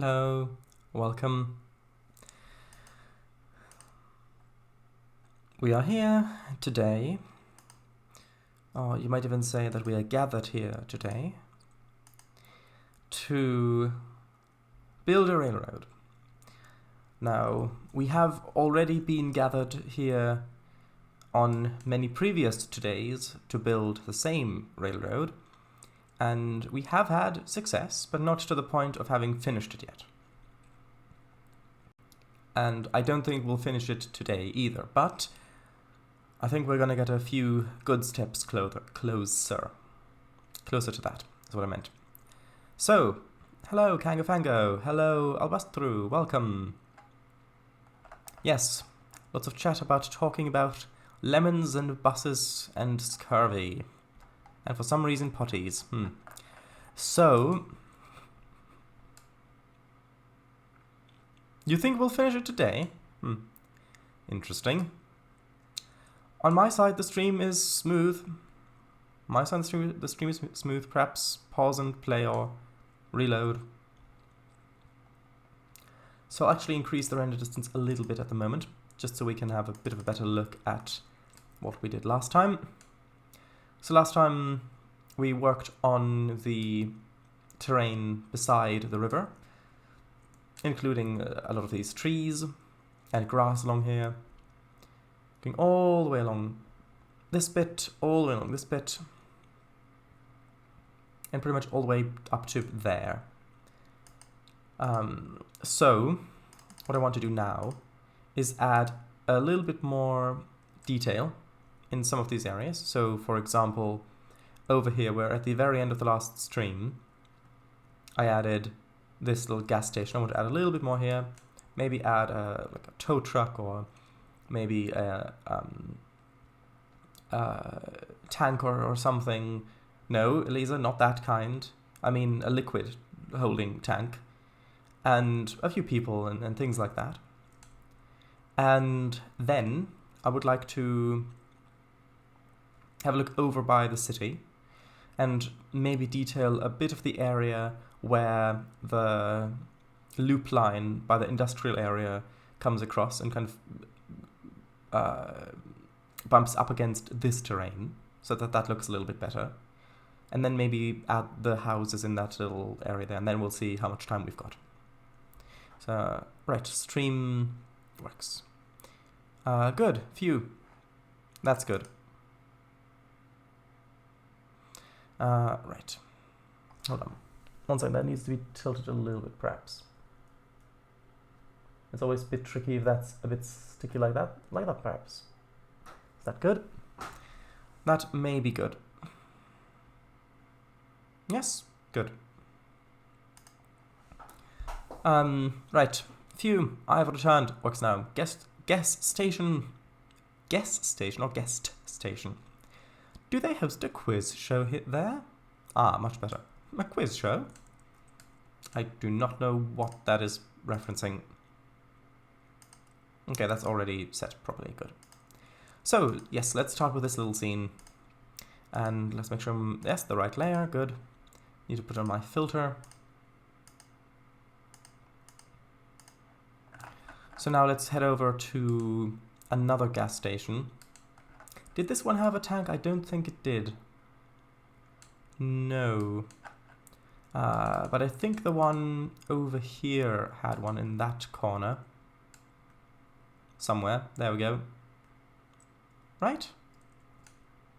Hello, welcome. We are here today, or you might even say that we are gathered here today to build a railroad. Now, we have already been gathered here on many previous todays to build the same railroad, and we have had success, but not to the point of having finished it yet. And I don't think we'll finish it today either, but I think we're going to get a few good steps closer to that, is what I meant. So, hello Kangafango, hello Albastru, welcome. Yes, lots of chat about talking about lemons and buses and scurvy. And for some reason potties. So, you think we'll finish it today? Interesting. On my side, the stream is smooth. My side, the stream is smooth. Perhaps pause and play or reload. So I'll actually increase the render distance a little bit at the moment, just so we can have a bit of a better look at what we did last time. So last time we worked on the terrain beside the river, including a lot of these trees and grass along here, going all the way along this bit, all the way along this bit, and pretty much all the way up to there. So what I want to do now is add a little bit more detail in some of these areas. So for example, over here, where at the very end of the last stream, I added this little gas station. I want to add a little bit more here. Maybe add like a tow truck, or maybe a tank or something. No, Elisa, not that kind. I mean a liquid holding tank. And a few people and things like that. And then I would like to have a look over by the city and maybe detail a bit of the area where the loop line by the industrial area comes across and kind of bumps up against this terrain, so that looks a little bit better. And then maybe add the houses in that little area there, and then we'll see how much time we've got. So, right, stream works. Good, phew. That's good. Right. Hold on. One second, that needs to be tilted a little bit, perhaps. It's always a bit tricky if that's a bit sticky like that. Like that, perhaps. Is that good? That may be good. Yes, good. Right. Phew, I have returned. Works now. Guest station. Guest station or guest station. Do they host a quiz show there? Ah, much better. A quiz show? I do not know what that is referencing. Okay, that's already set properly. Good. So, yes, let's start with this little scene. And let's make sure yes, the right layer. Good. Need to put on my filter. So now let's head over to another gas station. Did this one have a tank? I don't think it did. No. But I think the one over here had one in that corner. Somewhere. There we go. Right?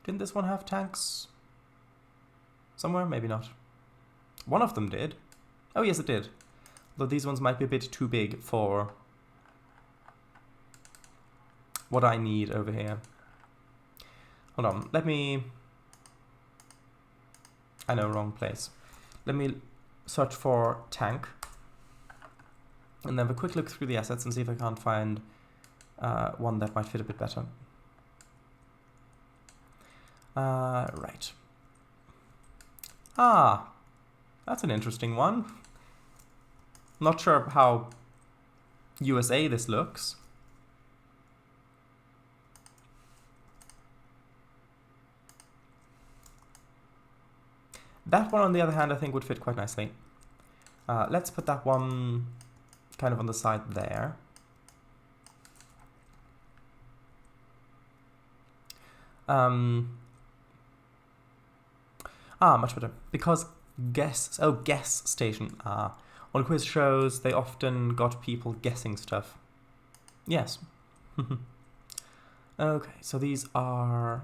Didn't this one have tanks? Somewhere? Maybe not. One of them did. Oh yes, it did. Though these ones might be a bit too big for what I need over here. Hold on, let me... I know, wrong place. Let me search for tank and then have a quick look through the assets and see if I can't find one that might fit a bit better. Right. Ah, that's an interesting one. Not sure how USA this looks. That one, on the other hand, I think would fit quite nicely. Let's put that one kind of on the side there. Much better. Because guess station. On quiz shows, they often got people guessing stuff. Yes. Okay, so these are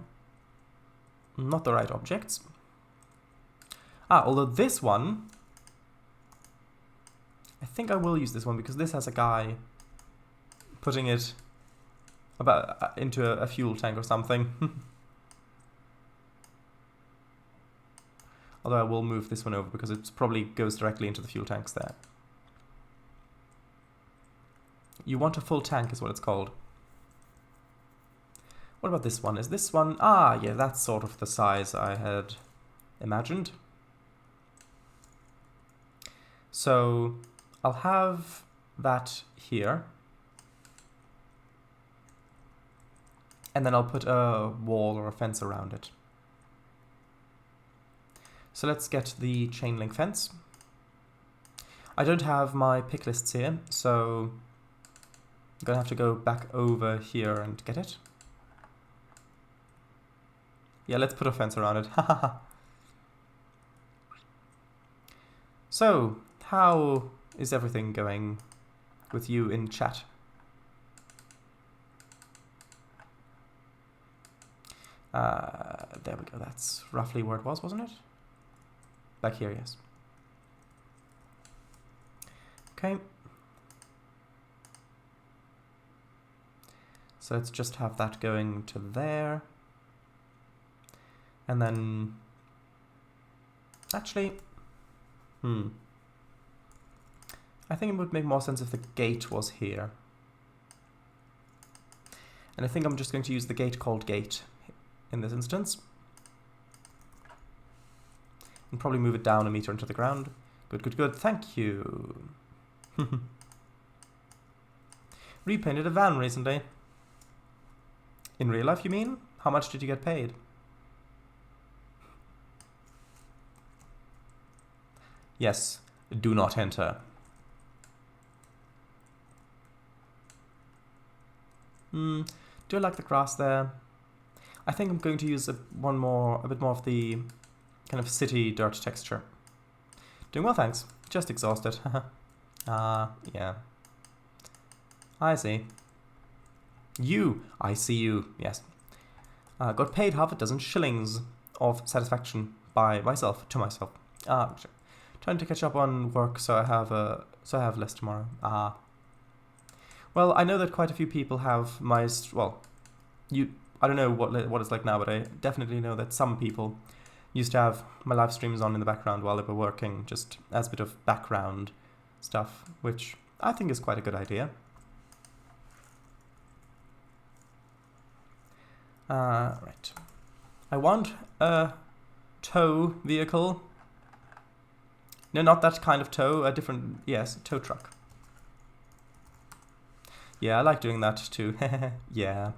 not the right objects. Although this one, I think I will use this one because this has a guy putting it into a fuel tank or something. Although I will move this one over because it probably goes directly into the fuel tanks there. You want a full tank is what it's called. What about this one? Is this one... yeah, that's sort of the size I had imagined. So I'll have that here. And then I'll put a wall or a fence around it. So let's get the chain link fence. I don't have my pick lists here, so I'm gonna have to go back over here and get it. Yeah, let's put a fence around it. So, how is everything going with you in chat? There we go, that's roughly where it was, wasn't it? Back here, yes. Okay. So let's just have that going to there. And then... Actually... I think it would make more sense if the gate was here. And I think I'm just going to use the gate called gate in this instance. And probably move it down a meter into the ground. Good, good, good. Thank you. Repainted a van recently. In real life, you mean? How much did you get paid? Yes, do not enter. Do I like the grass there? I think I'm going to use a bit more of the kind of city dirt texture. Doing well, thanks. Just exhausted. Yeah. I see. I see you, yes. Got paid half a dozen shillings of satisfaction to myself. Sure. Trying to catch up on work, so I have less tomorrow. Well, I know that quite a few people have my I don't know what it's like now, but I definitely know that some people used to have my live streams on in the background while they were working, just as a bit of background stuff, which I think is quite a good idea. Right. I want a tow vehicle. No, not that kind of tow, a different, yes, tow truck. Yeah, I like doing that too. Yeah.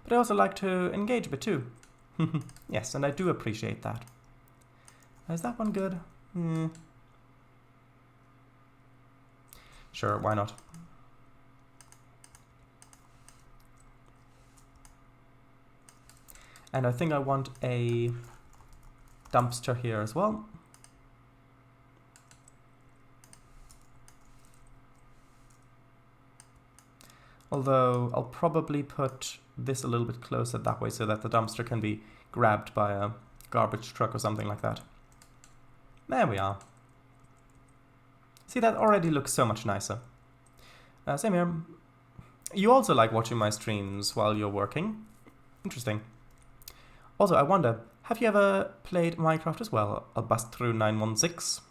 But I also like to engage a bit too. Yes, and I do appreciate that. Is that one good? Sure, why not? And I think I want a dumpster here as well. Although I'll probably put this a little bit closer that way so that the dumpster can be grabbed by a garbage truck or something like that. There we are. See, that already looks so much nicer. Same here. You also like watching my streams while you're working? Interesting. Also, I wonder, have you ever played Minecraft as well? I'll bust through 916.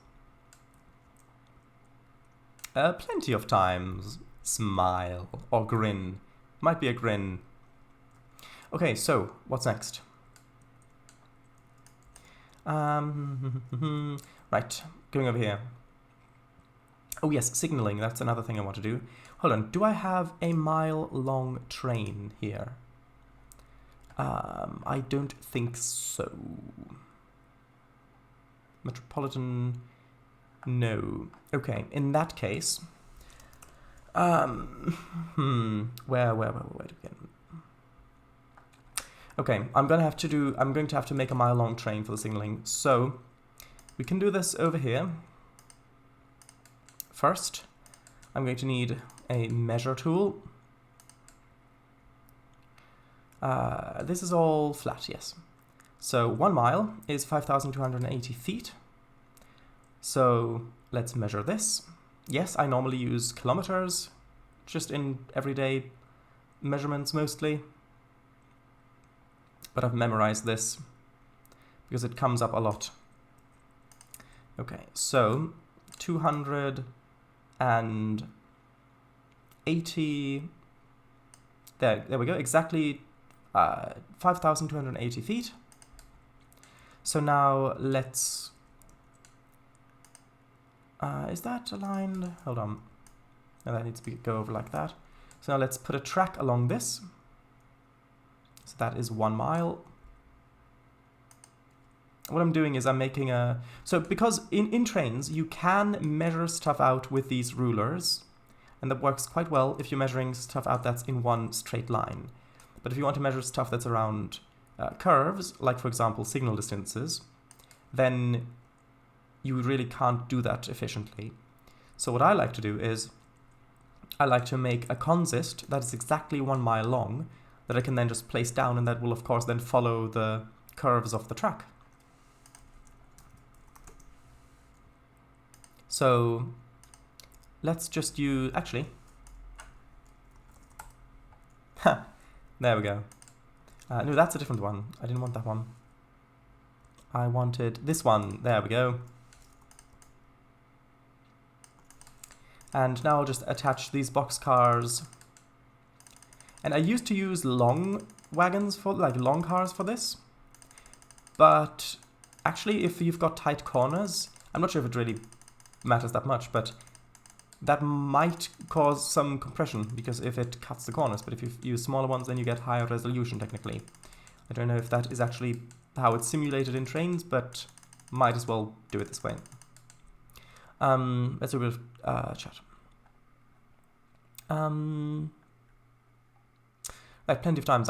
Plenty of times. Smile. Or grin. Might be a grin. Okay, so, what's next? Right, going over here. Oh yes, signaling, that's another thing I want to do. Hold on, do I have a mile-long train here? I don't think so. Metropolitan No. Okay, in that case... Where again? Okay, I'm going to have to make a mile-long train for the signaling, so we can do this over here. First, I'm going to need a measure tool. This is all flat, yes. So 1 mile is 5,280 feet. So let's measure this. Yes, I normally use kilometers, just in everyday measurements mostly. But I've memorized this because it comes up a lot. Okay, so 280, there we go, exactly 5,280 feet. So now let's, is that aligned? Hold on, no, that needs to go over like that. So now let's put a track along this. So that is 1 mile. What I'm doing is I'm making a... So because in Trainz, you can measure stuff out with these rulers. And that works quite well if you're measuring stuff out that's in one straight line. But if you want to measure stuff that's around curves, like for example signal distances, then you really can't do that efficiently. So what I like to do is I like to make a consist that is exactly 1 mile long that I can then just place down, and that will of course then follow the curves of the track. So let's just use, actually, there we go. No, that's a different one. I didn't want that one. I wanted this one. There we go. And now I'll just attach these boxcars. And I used to use long wagons for, like long cars for this. But actually, if you've got tight corners, I'm not sure if it really matters that much, but that might cause some compression because if it cuts the corners. But if you use smaller ones, then you get higher resolution technically. I don't know if that is actually how it's simulated in Trainz, but might as well do it this way. Let's do a bit of chat. Like plenty of times.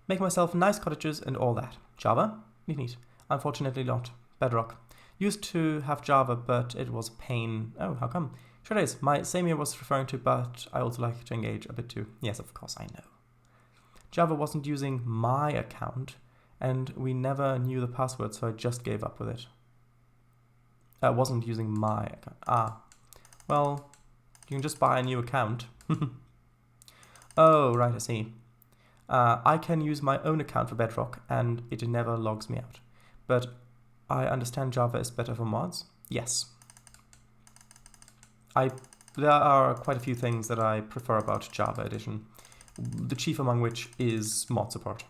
Make myself nice cottages and all that. Java? Neat. Unfortunately not. Bedrock. Used to have Java, but it was a pain. Oh, how come? Sure it is. My same year was referring to, but I also like to engage a bit too. Yes, of course, I know. Java wasn't using my account, and we never knew the password, so I just gave up with it. I wasn't using my account. Well, you can just buy a new account. Oh, right, I see. I can use my own account for Bedrock, and it never logs me out. But I understand Java is better for mods. Yes. There are quite a few things that I prefer about Java Edition, the chief among which is mod support.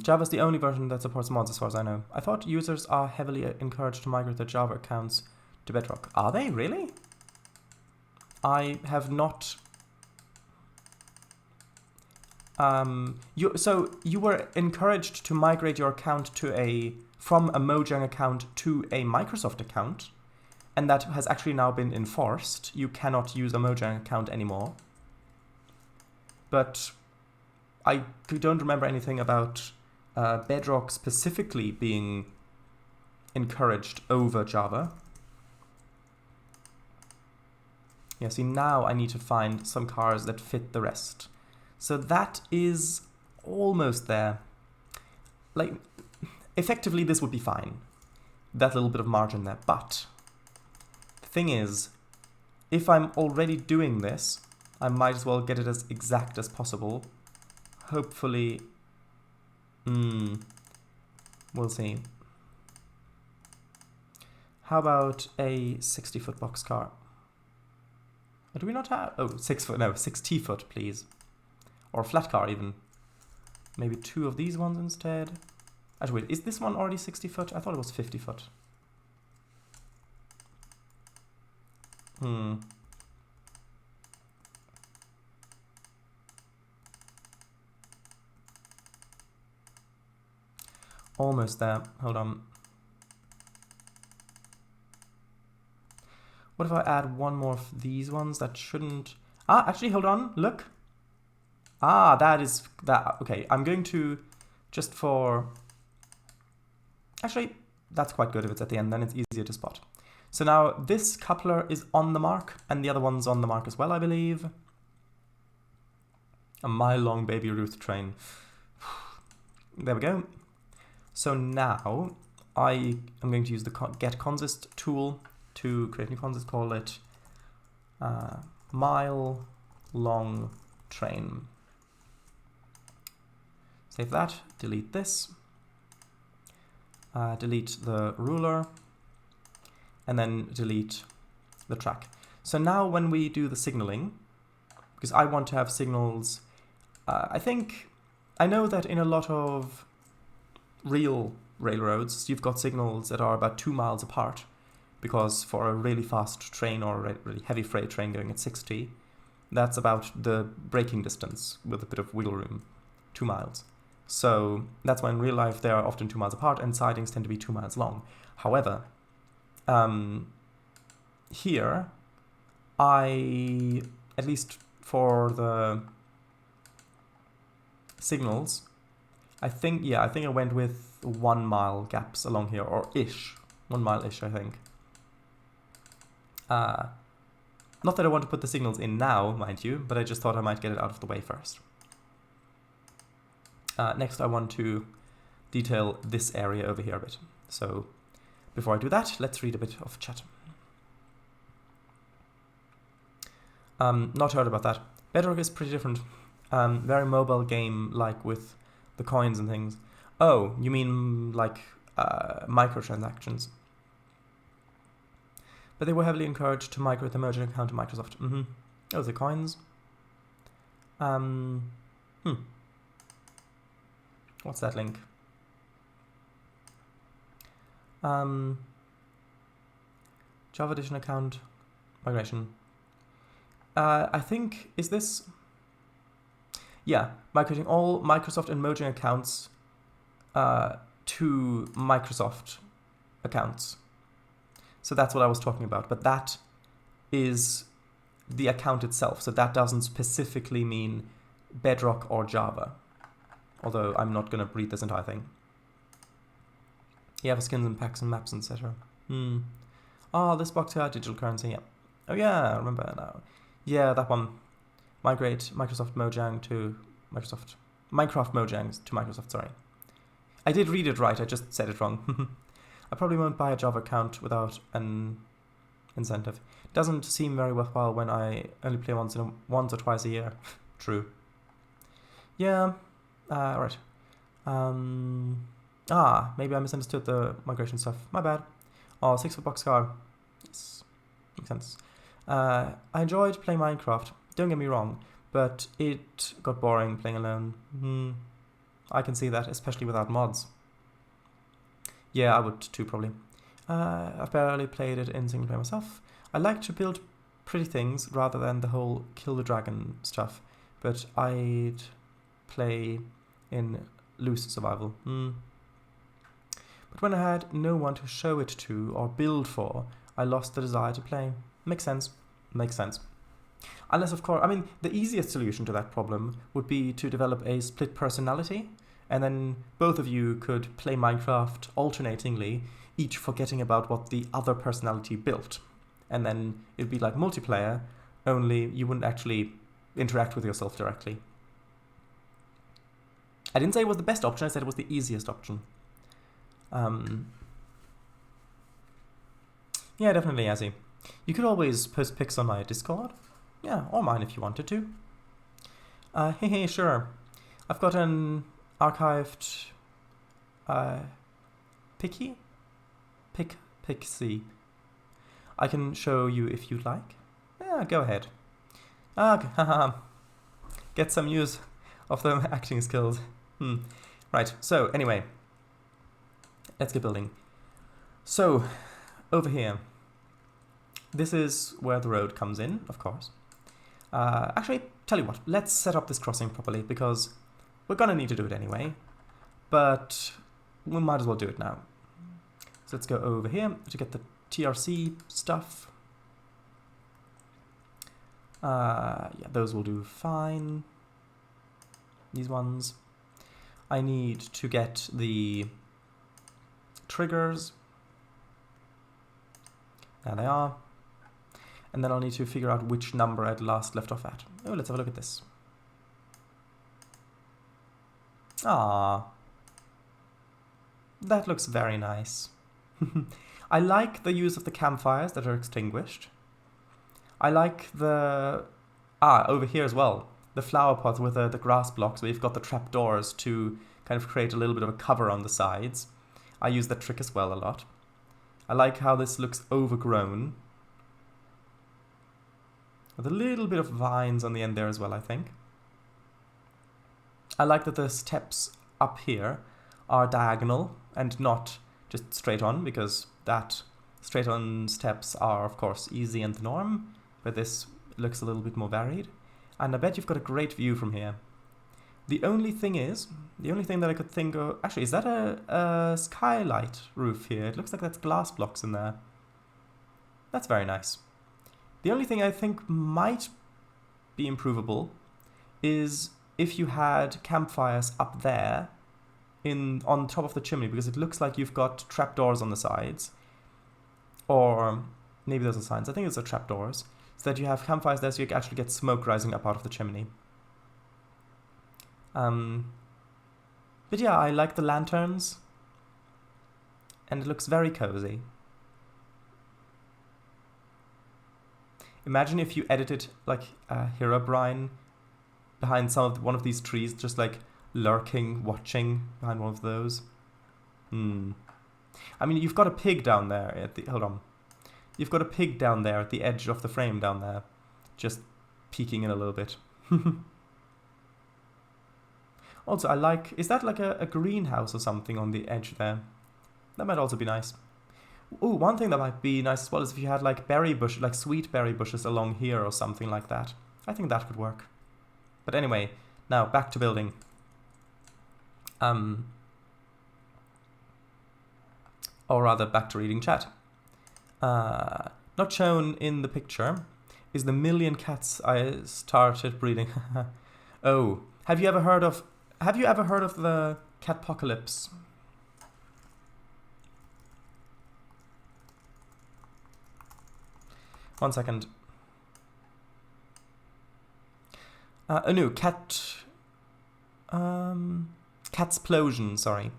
Java's the only version that supports mods as far as I know. I thought users are heavily encouraged to migrate their Java accounts to Bedrock. Are they really? I have not... So you were encouraged to migrate your account from a Mojang account to a Microsoft account, and that has actually now been enforced. You cannot use a Mojang account anymore. But I don't remember anything about Bedrock specifically being encouraged over Java. Yeah, see, now I need to find some cars that fit the rest. So that is almost there. Like, effectively this would be fine. That little bit of margin there. But the thing is, if I'm already doing this, I might as well get it as exact as possible. Hopefully, we'll see. How about a 60-foot boxcar? Or do we not have? Oh, 6 foot, no, 60 foot, please. Or a flat car, even. Maybe 2 of these ones instead. Actually, wait, is this one already 60 foot? I thought it was 50 foot. Almost there. Hold on. What if I add one more of these ones that shouldn't... Ah, actually, hold on. Look. Ah, that is... that. Okay, I'm going to... Just for... Actually, that's quite good if it's at the end. Then it's easier to spot. So now this coupler is on the mark. And the other one's on the mark as well, I believe. A mile-long Baby Ruth train. There we go. So now I am going to use the get consist tool to create a new consist, call it mile long train. Save that, delete this, delete the ruler, and then delete the track. So now when we do the signaling, because I want to have signals, I know that in a lot of real railroads, you've got signals that are about 2 miles apart, because for a really fast train or a really heavy freight train going at 60, that's about the braking distance with a bit of wiggle room, 2 miles. So that's why in real life they are often 2 miles apart and sidings tend to be 2 miles long. However, here, at least for the signals, I think I went with 1 mile gaps along here, or ish. 1 mile-ish, I think. Not that I want to put the signals in now, mind you, but I just thought I might get it out of the way first. Next, I want to detail this area over here a bit. So before I do that, let's read a bit of chat. Not heard about that. Bedrock is pretty different. Very mobile game, like with the coins and things. Oh, you mean like microtransactions? But they were heavily encouraged to migrate the merchant account to Microsoft. Oh, the coins. What's that link? Java Edition account migration. I think, is this? Yeah, migrating all Microsoft and merging accounts to Microsoft accounts. So that's what I was talking about, but that is the account itself. So that doesn't specifically mean Bedrock or Java, although I'm not going to read this entire thing. Yeah, for skins and packs and maps, etc. Oh, this box here, digital currency, yeah. Oh yeah, I remember now. Yeah, that one. Migrate Microsoft Mojang to Microsoft. Minecraft Mojang to Microsoft, sorry. I did read it right, I just said it wrong. I probably won't buy a Java account without an incentive. Doesn't seem very worthwhile when I only play once or twice a year. True. Yeah, right. Maybe I misunderstood the migration stuff. My bad. Oh, 6 for boxcar. Yes, makes sense. I enjoyed playing Minecraft. Don't get me wrong, but it got boring playing alone. I can see that, especially without mods. Yeah, I would too, probably. I've barely played it in single player myself. I like to build pretty things rather than the whole kill the dragon stuff, but I'd play in loose survival. But when I had no one to show it to or build for, I lost the desire to play. Makes sense. Makes sense. Unless, of course, I mean, the easiest solution to that problem would be to develop a split personality, and then both of you could play Minecraft alternatingly, each forgetting about what the other personality built. And then it'd be like multiplayer, only you wouldn't actually interact with yourself directly. I didn't say it was the best option, I said it was the easiest option. Yeah, definitely, Azzy. You could always post pics on my Discord. Yeah, or mine if you wanted to. Hey, sure. I've got an archived Pixie. I can show you if you'd like. Yeah, go ahead. Okay, get some use of the acting skills. Right, so anyway, let's get building. So, over here, this is where the road comes in, of course. Actually, tell you what, let's set up this crossing properly, because we're gonna need to do it anyway. But we might as well do it now. So let's go over here to get the TRC stuff. Yeah, those will do fine. These ones. I need to get the triggers. There they are. And then I'll need to figure out which number I'd last left off at. Oh, let's have a look at this. Ah, that looks very nice. I like the use of the campfires that are extinguished. I like the... over here as well. The flower pots with the grass blocks where you've got the trapdoors to kind of create a little bit of a cover on the sides. I use that trick as well a lot. I like how this looks overgrown. With a little bit of vines on the end there as well, I think. I like that the steps up here are diagonal and not just straight on, because that straight on steps are, of course, easy and the norm, but this looks a little bit more varied. And I bet you've got a great view from here. The only thing that I could think of... Actually, is that a skylight roof here? It looks like that's glass blocks in there. That's very nice. The only thing I think might be improvable is if you had campfires up there on top of the chimney, because it looks like you've got trapdoors on the sides. Or maybe those are signs. I think it's the trapdoors. So that you have campfires there so you actually get smoke rising up out of the chimney. But yeah, I like the lanterns. And it looks very cozy. Imagine if you edited like Herobrine behind one of these trees, just like lurking, watching behind one of those. I mean, you've got a pig down there at the... Hold on. You've got a pig down there at the edge of the frame down there, just peeking in a little bit. Also, I like... Is that like a greenhouse or something on the edge there? That might also be nice. Ooh, one thing that might be nice as well is if you had like berry bush, like sweet berry bushes along here or something like that. I think that could work. But anyway, now back to building. Or rather, back to reading chat. Not shown in the picture is the 1,000,000 cats I started breeding. Oh, have you ever heard of the catpocalypse? One second. No, catsplosion, sorry.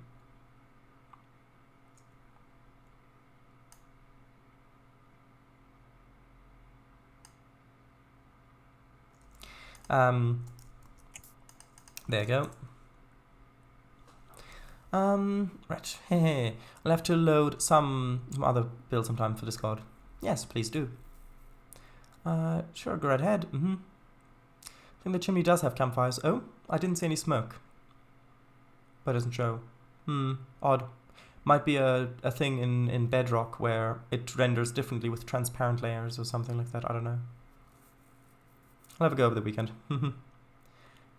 There you go. Right. I'll have to load some other build sometime for Discord. Yes, please do. Sure, go right ahead. I think the chimney does have campfires. Oh, I didn't see any smoke. But it doesn't show. Odd. Might be a thing in Bedrock where it renders differently with transparent layers or something like that. I don't know. I'll have a go over the weekend.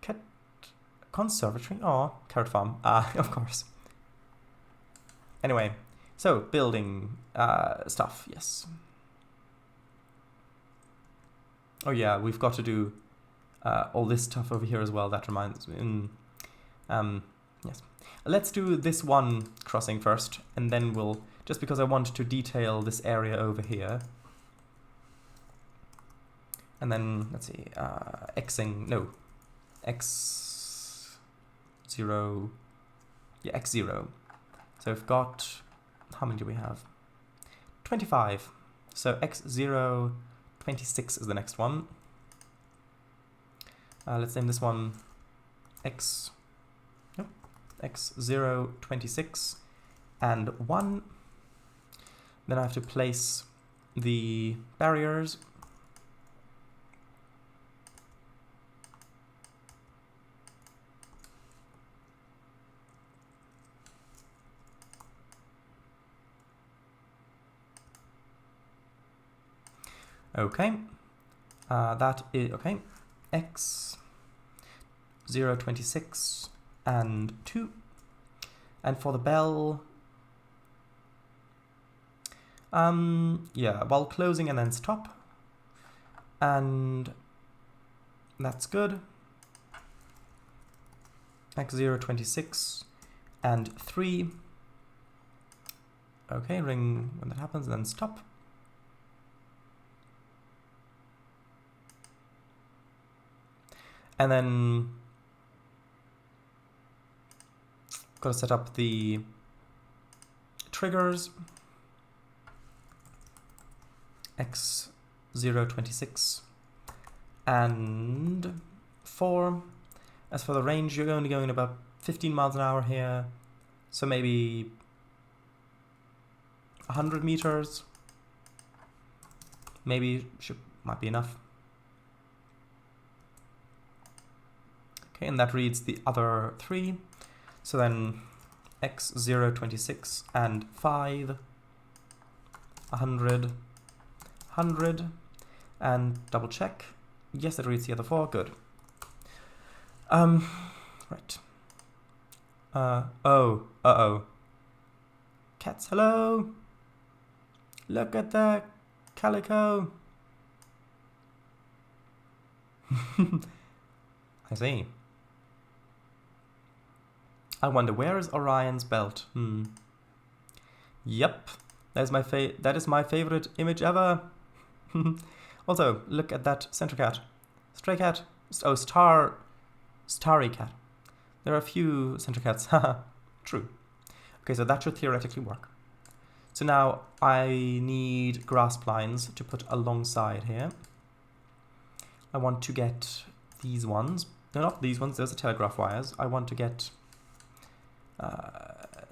Cat conservatory? Oh, carrot farm. Of course. Anyway, so building stuff, yes. Oh yeah, we've got to do all this stuff over here as well. That reminds me. Yes. Let's do this one crossing first, and then we'll... Just because I want to detail this area over here. And then, let's see, X0... Yeah, X0. So we've got... How many do we have? 25. So X0... 26 is the next one. Let's name this one X0, 26, and 1. Then I have to place the barriers. Okay, that is, okay, X0, 26, and 2. And for the bell, yeah, while closing and then stop. And that's good. X0, 26 and 3. Okay, ring when that happens and then stop. And then got to set up the triggers. X0, 26 and 4. As for the range, you're only going about 15 miles an hour here, so maybe 100 meters. Maybe might be enough. Okay, and that reads the other 3. So then X0, 26 and 5, 100, 100, and double check. Yes, it reads the other 4. Good. Right. Uh-oh. Cats, hello. Look at the calico. I see. I wonder, where is Orion's belt? Yep. That is my favorite image ever. Also, look at that center cat. Stray cat. Oh, starry cat. There are a few center cats. Haha. True. Okay, so that should theoretically work. So now I need grasp lines to put alongside here. I want to get these ones. No, not these ones. Those are telegraph wires. I want to get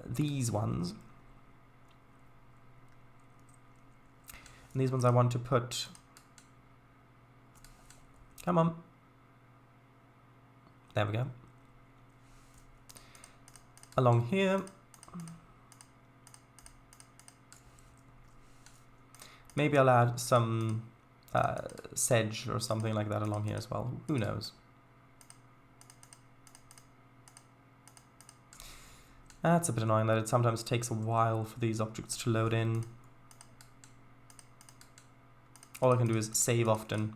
these ones. And these ones I want to put... Come on. There we go. Along here. Maybe I'll add some sedge or something like that along here as well. Who knows? That's a bit annoying that it sometimes takes a while for these objects to load in. All I can do is save often.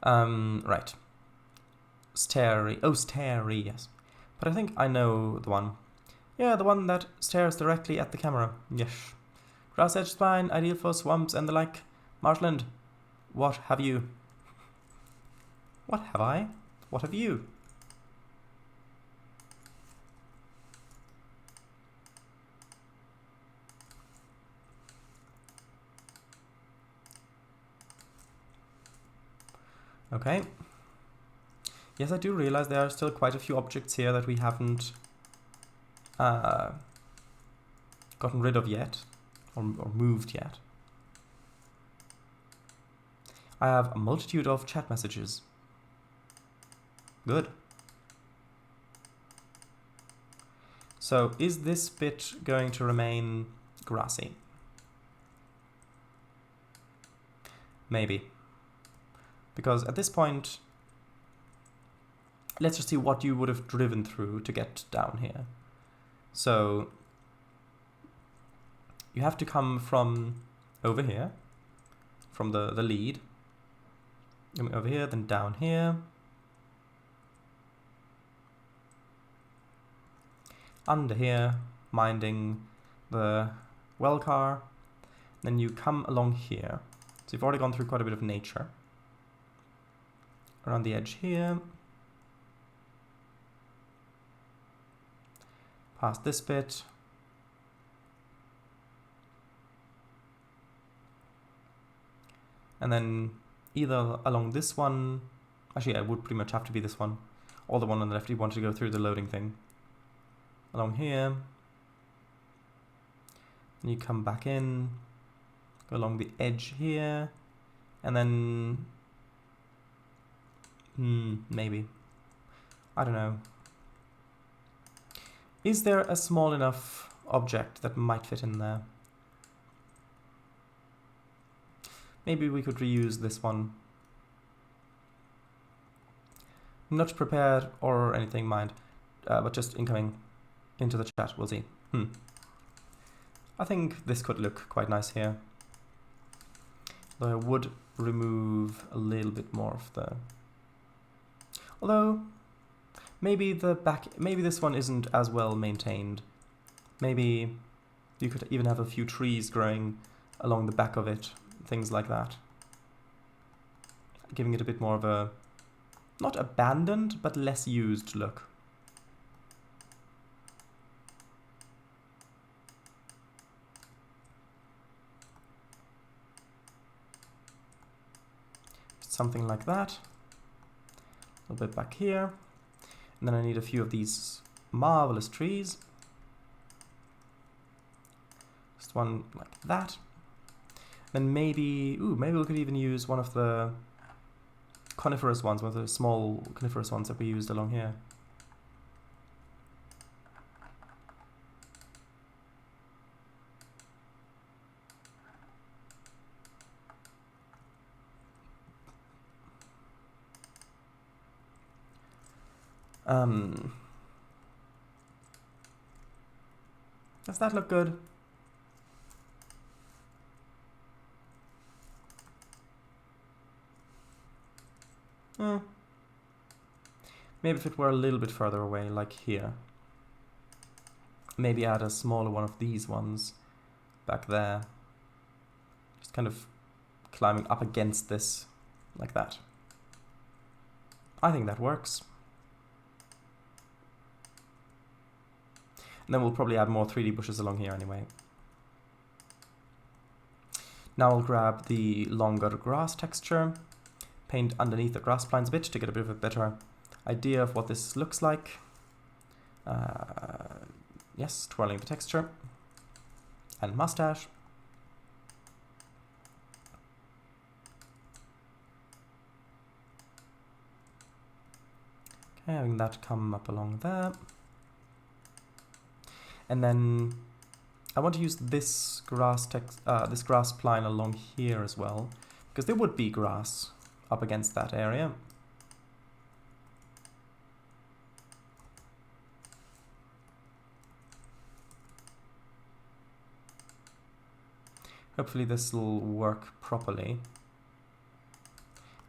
Right. Starry. Oh, starry, yes. But I think I know the one. Yeah, the one that stares directly at the camera. Yes. Grass edge spine, ideal for swamps and the like. Marshland, what have you? What have I? What have you? Okay. Yes, I do realize there are still quite a few objects here that we haven't gotten rid of yet, or moved yet. I have a multitude of chat messages. Good. So, is this bit going to remain grassy? Maybe. Because at this point, let's just see what you would have driven through to get down here. So, you have to come from over here, from the lead. Over here, then down here. Under here, minding the well car. Then you come along here. So you've already gone through quite a bit of nature. Around the edge here. Past this bit. And then either along this one, actually it would pretty much have to be this one, or the one on the left if you want to go through the loading thing. Along here. And you come back in, go along the edge here, and then maybe. I don't know. Is there a small enough object that might fit in there? Maybe we could reuse this one. Not prepared or anything, mind, but just incoming into the chat. We'll see. I think this could look quite nice here. Though I would remove a little bit more of the... Although, maybe this one isn't as well maintained. Maybe you could even have a few trees growing along the back of it, things like that. Giving it a bit more of a, not abandoned, but less used look. Something like that. A little bit back here. And then I need a few of these marvelous trees. Just one like that. Then maybe, maybe we could even use one of the coniferous ones, one of the small coniferous ones that we used along here. Does that look good? Maybe if it were a little bit further away, like here. Maybe add a smaller one of these ones back there. Just kind of climbing up against this, like that. I think that works. And then we'll probably add more 3D bushes along here anyway. Now I'll grab the longer grass texture, paint underneath the grass plines a bit to get a bit of a better idea of what this looks like. Yes, twirling the texture. And mustache. Okay, having that come up along there. And then I want to use this grass pline along here as well, because there would be grass up against that area. Hopefully this will work properly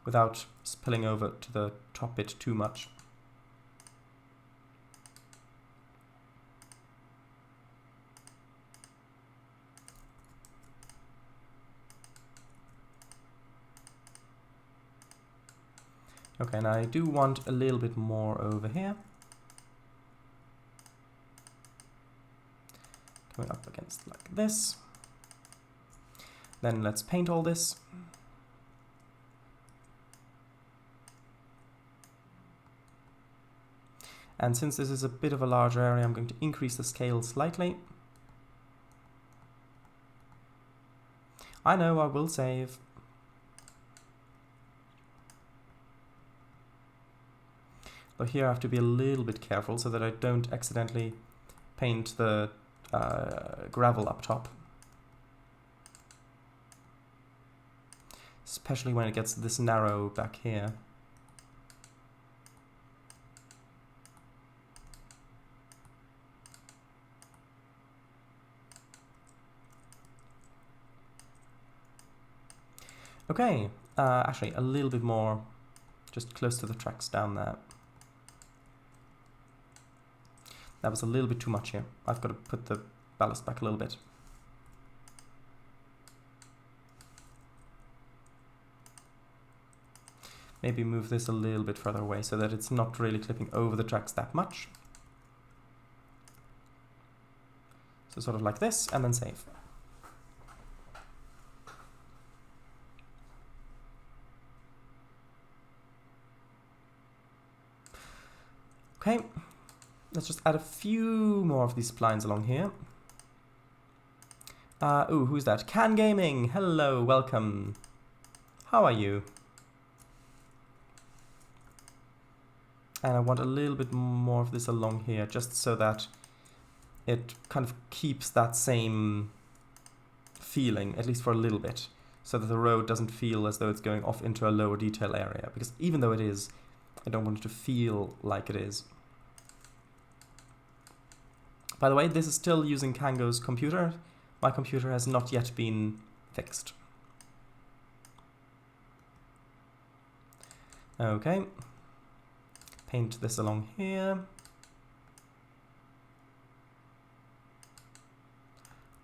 without spilling over to the top bit too much. Okay, and I do want a little bit more over here. Coming up against like this. Then let's paint all this. And since this is a bit of a larger area, I'm going to increase the scale slightly. I know, I will save. But here I have to be a little bit careful so that I don't accidentally paint the gravel up top. Especially when it gets this narrow back here. Okay, actually a little bit more just close to the tracks down there. That was a little bit too much here. I've got to put the ballast back a little bit. Maybe move this a little bit further away so that it's not really clipping over the tracks that much. So sort of like this, and then save. Okay, let's just add a few more of these splines along here. Ooh, who's that? Can Gaming! Hello, welcome. How are you? And I want a little bit more of this along here, just so that it kind of keeps that same feeling, at least for a little bit, so that the road doesn't feel as though it's going off into a lower detail area. Because even though it is, I don't want it to feel like it is. By the way, this is still using Kango's computer. My computer has not yet been fixed. Okay. Paint this along here.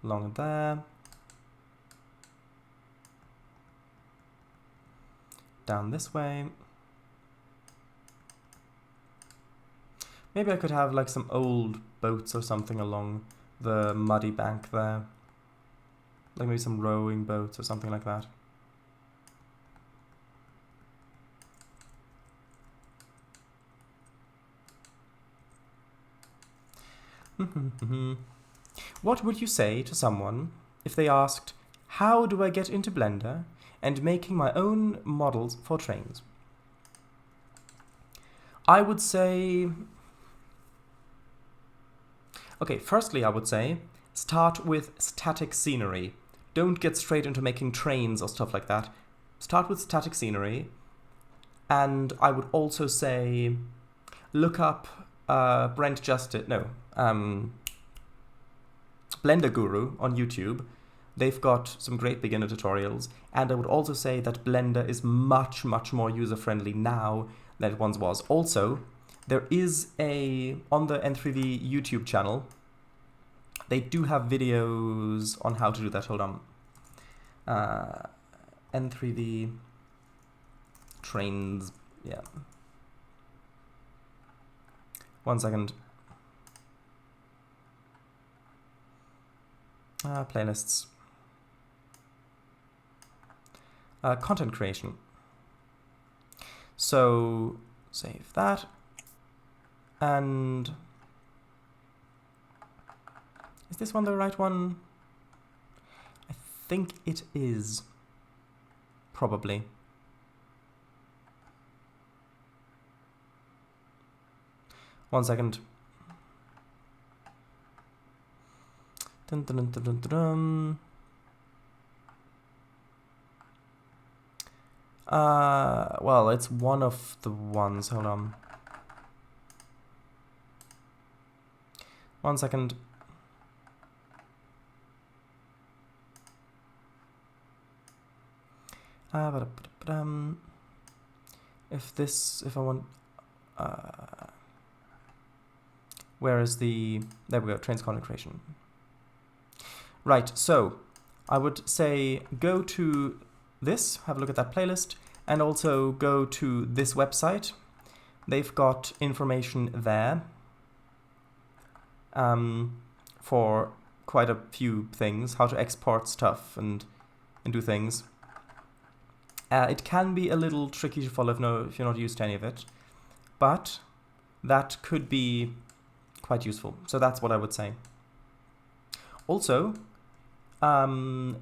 Along there. Down this way. Maybe I could have like some old boats or something along the muddy bank there. Like maybe some rowing boats or something like that. What would you say to someone if they asked, how do I get into Blender and making my own models for Trainz? I would say... Okay, firstly I would say, start with static scenery. Don't get straight into making trains or stuff like that. Start with static scenery. And I would also say, look up Blender Guru on YouTube. They've got some great beginner tutorials. And I would also say that Blender is much, much more user-friendly now than it once was. Also, there is on the N3V YouTube channel, they do have videos on how to do that. Hold on. N3V Trainz, yeah. 1 second. Playlists. Content creation. So, save that. And is this one the right one? I think it is. Probably. One second. Dun, dun, dun, dun, dun, dun. Well, it's one of the ones. Hold on. 1 second. If I want, where is the, there we go, Trainz content creation. Right, so I would say go to this, have a look at that playlist, and also go to this website. They've got information there for quite a few things, how to export stuff and do things. It can be a little tricky to follow if you're not used to any of it, but that could be quite useful. So that's what I would say. Also, the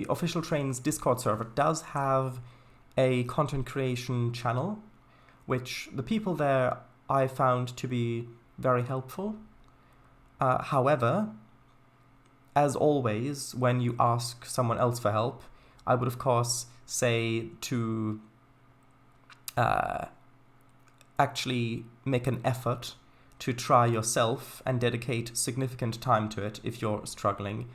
official Trainz Discord server does have a content creation channel, which the people there I found to be very helpful. However, as always, when you ask someone else for help, I would of course say to actually make an effort to try yourself and dedicate significant time to it if you're struggling,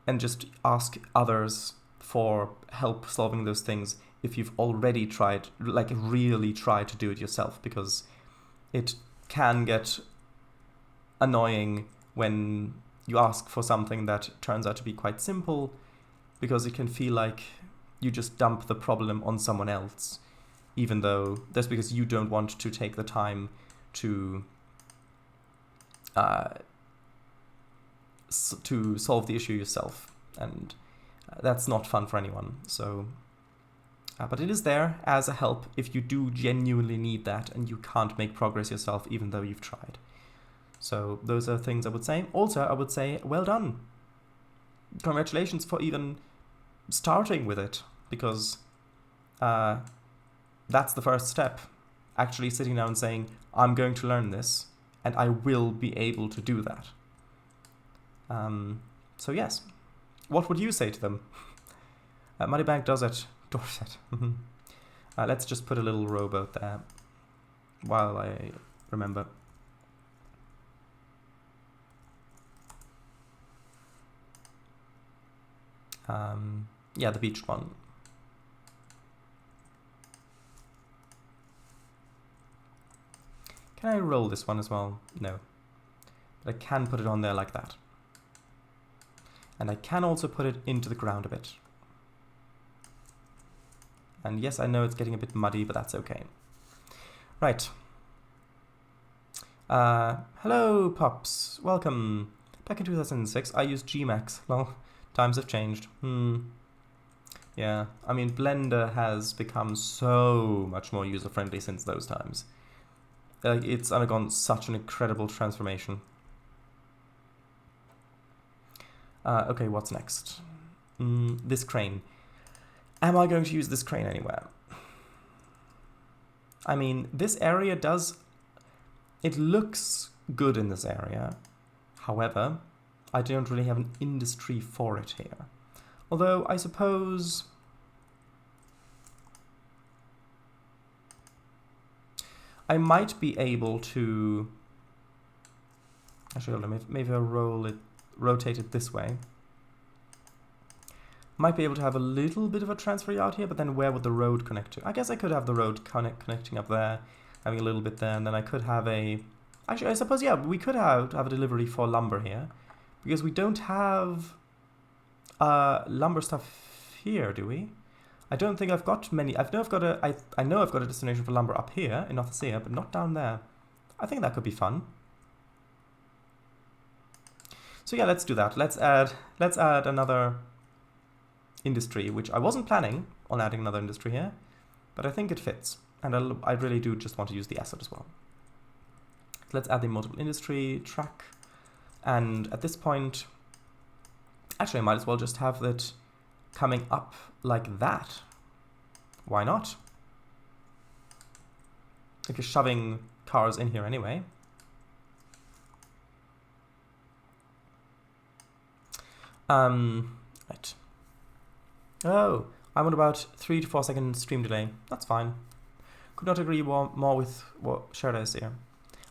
and just ask others for help solving those things if you've already tried, like really tried to do it yourself, because it can get annoying when you ask for something that turns out to be quite simple, because it can feel like you just dump the problem on someone else, even though that's because you don't want to take the time to solve the issue yourself, and that's not fun for anyone. So, but it is there as a help if you do genuinely need that and you can't make progress yourself even though you've tried. So those are things I would say. Also, I would say, well done. Congratulations for even starting with it, because that's the first step. Actually sitting down and saying, I'm going to learn this, and I will be able to do that. So yes, what would you say to them? Moneybank does it. Dorset. Let's just put a little rowboat there while I remember. Yeah, the beach one. Can I roll this one as well? No. But I can put it on there like that. And I can also put it into the ground a bit. And yes, I know it's getting a bit muddy, but that's okay. Right. Hello, Pops. Welcome. Back in 2006, I used Gmax. Well, times have changed. Yeah, I mean, Blender has become so much more user-friendly since those times. It's undergone such an incredible transformation. Okay, what's next? This crane. Am I going to use this crane anywhere? I mean, this area does... It looks good in this area. However, I don't really have an industry for it here. Although, I suppose... I might be able to... Actually, hold on, maybe I'll rotate it this way. Might be able to have a little bit of a transfer yard here, but then where would the road connect to? I guess I could have the road connecting up there, having a little bit there, and then I could have a... Actually, I suppose, yeah, we could have a delivery for lumber here, because we don't have lumber stuff here, do we? I don't think I've got many. I know I've got a destination for lumber up here in North Sea, but not down there. I think that could be fun. So yeah, let's do that. Let's add another industry, which I wasn't planning on adding another industry here, but I think it fits, and I really do just want to use the asset as well. So let's add the multiple industry track, and at this point, actually I might as well just have that coming up like that. Why not? If you're shoving cars in here anyway. Right. Oh, I'm on about 3 to 4 second stream delay. That's fine. Could not agree more with what Sherda here.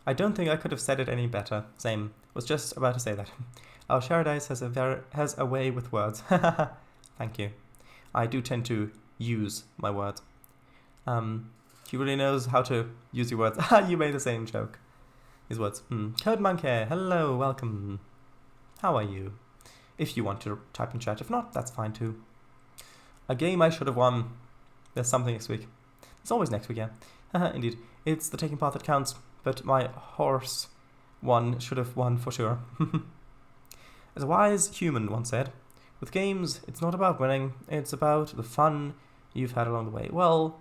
I don't think I could have said it any better. Same. Was just about to say that. Our Sherda has a way with words. Thank you. I do tend to use my words. He really knows how to use your words. You made the same joke. His words. Code Monkey, hello, welcome. How are you? If you want to type in chat. If not, that's fine too. A game I should have won. There's something next week. It's always next week, yeah. Indeed. It's the taking part that counts, but my horse one should have won for sure. As a wise human once said, with games, it's not about winning, it's about the fun you've had along the way. Well,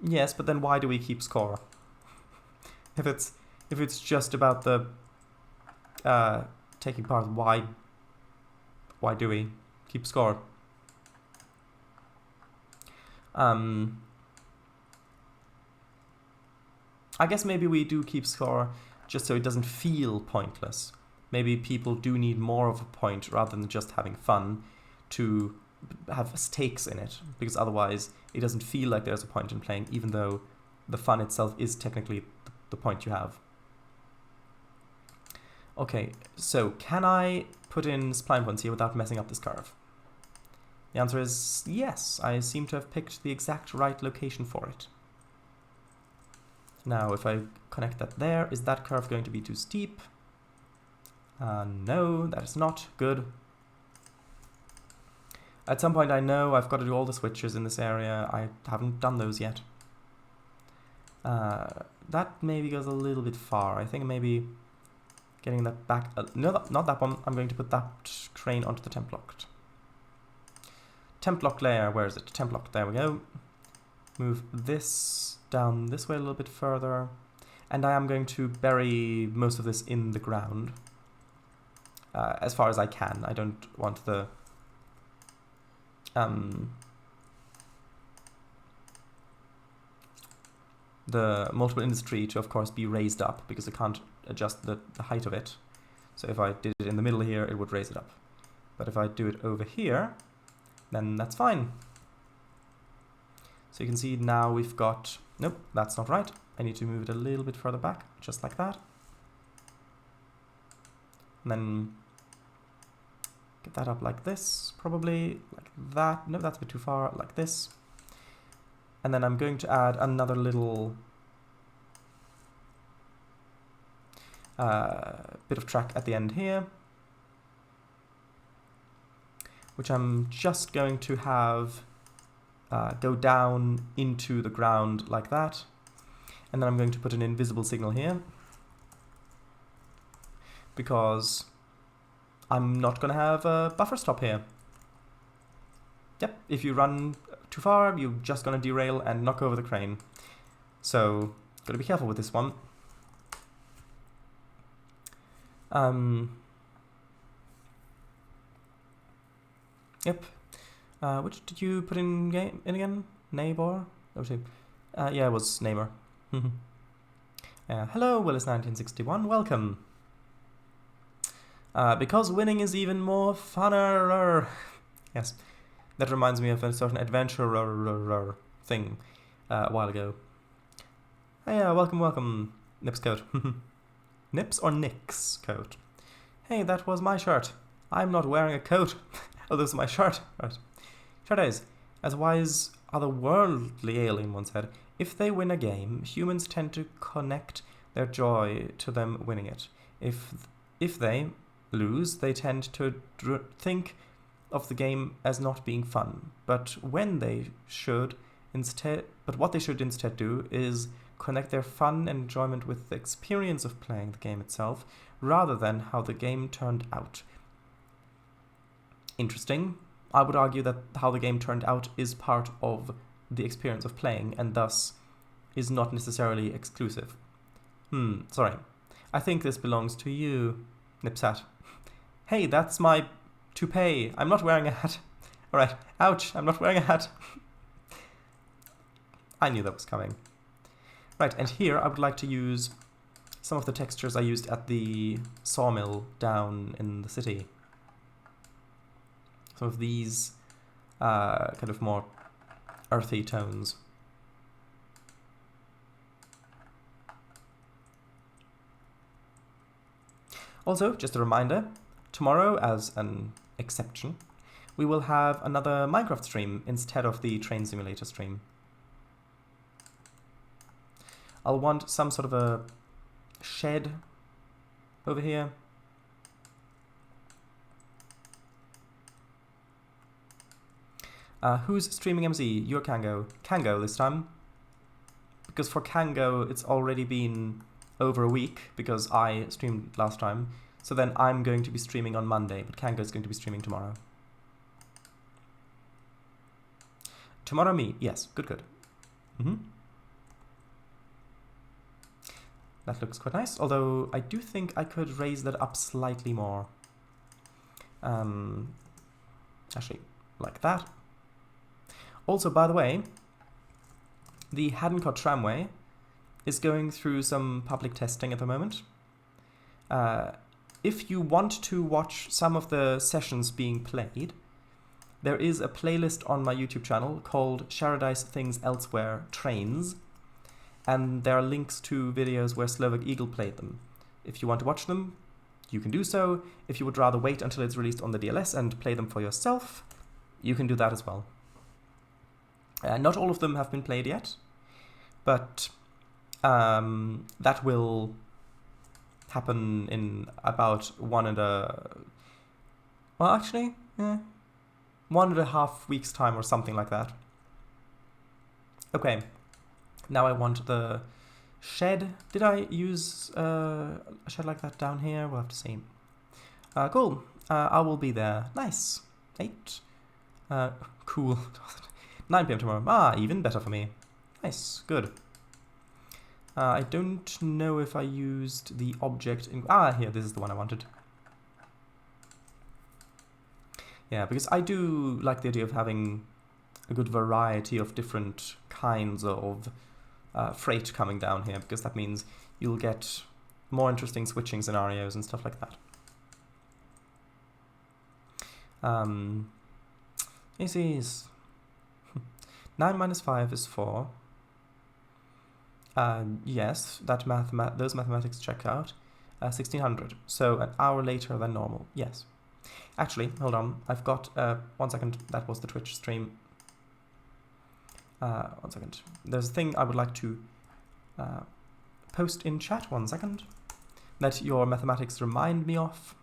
yes, but then why do we keep score? If it's just about the taking part, why do we keep score? I guess maybe we do keep score just so it doesn't feel pointless. Maybe people do need more of a point rather than just having fun to have stakes in it, because otherwise it doesn't feel like there's a point in playing, even though the fun itself is technically the point you have. Okay, so can I put in spline points here without messing up this curve? The answer is yes. I seem to have picked the exact right location for it. Now, if I connect that there, is that curve going to be too steep? No, that is not good. At some point I know I've got to do all the switches in this area. I haven't done those yet. That maybe goes a little bit far. I think maybe getting that back... no, not that one. I'm going to put that crane onto the temp locked. Temp locked layer, where is it? Temp locked, there we go. Move this down this way a little bit further. And I am going to bury most of this in the ground. As far as I can. I don't want the multiple industry to, of course, be raised up, because I can't adjust the height of it. So if I did it in the middle here, it would raise it up. But if I do it over here, then that's fine. So you can see now we've got... Nope, that's not right. I need to move it a little bit further back, just like that. And then get that up like this, probably like that. No, that's a bit too far, like this. And then I'm going to add another little bit of track at the end here, which I'm just going to have go down into the ground like that. And then I'm going to put an invisible signal here, because I'm not going to have a buffer stop here. Yep, if you run too far, you're just going to derail and knock over the crane. So, got to be careful with this one. Yep. Which did you put in again? Neighbor? Yeah, it was neighbor. Hello, Willis1961. Welcome. Because winning is even more funner. Yes, that reminds me of a certain adventure thing a while ago. Hey, welcome, Nips coat. Nips or Nick's coat? Hey, that was my shirt. I'm not wearing a coat. Oh, this is my shirt. Right. Shirt is, as wise otherworldly alien once said, if they win a game, humans tend to connect their joy to them winning it. If they lose, they tend to think of the game as not being fun. But what they should instead do is connect their fun and enjoyment with the experience of playing the game itself, rather than how the game turned out. Interesting. I would argue that how the game turned out is part of the experience of playing, and thus is not necessarily exclusive. Sorry. I think this belongs to you, Nipsat. Hey, that's my toupee. I'm not wearing a hat. Alright. Ouch, I'm not wearing a hat. I knew that was coming. Right, and here I would like to use some of the textures I used at the sawmill down in the city. Some of these kind of more earthy tones. Also, just a reminder, tomorrow, as an exception, we will have another Minecraft stream instead of the train simulator stream. I'll want some sort of a shed over here. Who's streaming MC? You're Kango. Kango this time. Because for Kango, it's already been over a week, because I streamed last time. So then I'm going to be streaming on Monday, but Kango is going to be streaming tomorrow. Tomorrow me. Yes, good. That looks quite nice, although I do think I could raise that up slightly more. Actually, like that. Also, by the way, the Haddon-Cott tramway is going through some public testing at the moment. If you want to watch some of the sessions being played, there is a playlist on my YouTube channel called Sharadise Things Elsewhere Trainz, and there are links to videos where Slovak Eagle played them. If you want to watch them, you can do so. If you would rather wait until it's released on the DLS and play them for yourself, you can do that as well. Not all of them have been played yet, but that will happen in about 1.5 weeks time or something like that. Okay, now I want the shed. Did I use a shed like that down here? We'll have to see. Cool. I will be there. Nice. 8. Cool. 9 PM tomorrow. Even better for me. Nice. Good. I don't know if I used the object in... here, this is the one I wanted. Yeah, because I do like the idea of having a good variety of different kinds of freight coming down here, because that means you'll get more interesting switching scenarios and stuff like that. 9 minus 5 is 4. Yes, that those mathematics check out. 1600. So an hour later than normal. Yes. Actually, hold on. I've got 1 second. That was the Twitch stream. 1 second. There's a thing I would like to post in chat. 1 second. That your mathematics remind me of.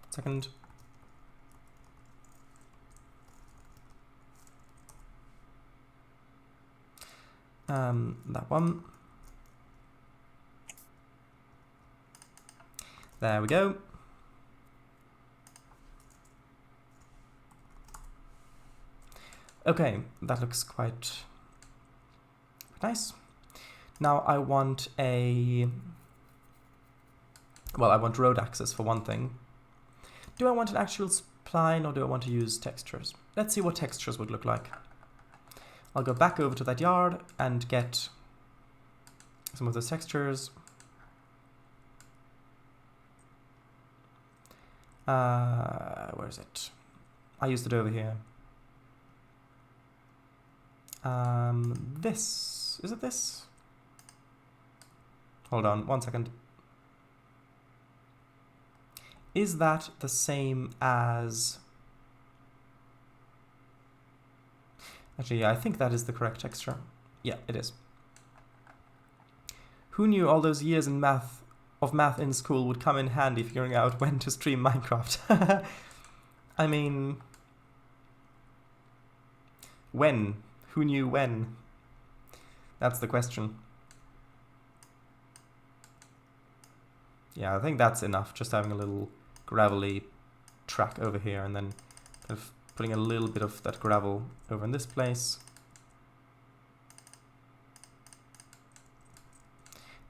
1 second. That one. There we go. Okay, that looks quite nice. Now I want I want road access for one thing. Do I want an actual spline or do I want to use textures? Let's see what textures would look like. I'll go back over to that yard and get some of those textures. Where is it? I used it over here. This. Is it this? Hold on, 1 second. Is that the same as... Actually, yeah, I think that is the correct texture. Yeah, it is. Who knew all those years in math in school would come in handy figuring out when to stream Minecraft? I mean... When? Who knew when? That's the question. Yeah, I think that's enough, just having a little gravelly track over here and then kind of putting a little bit of that gravel over in this place.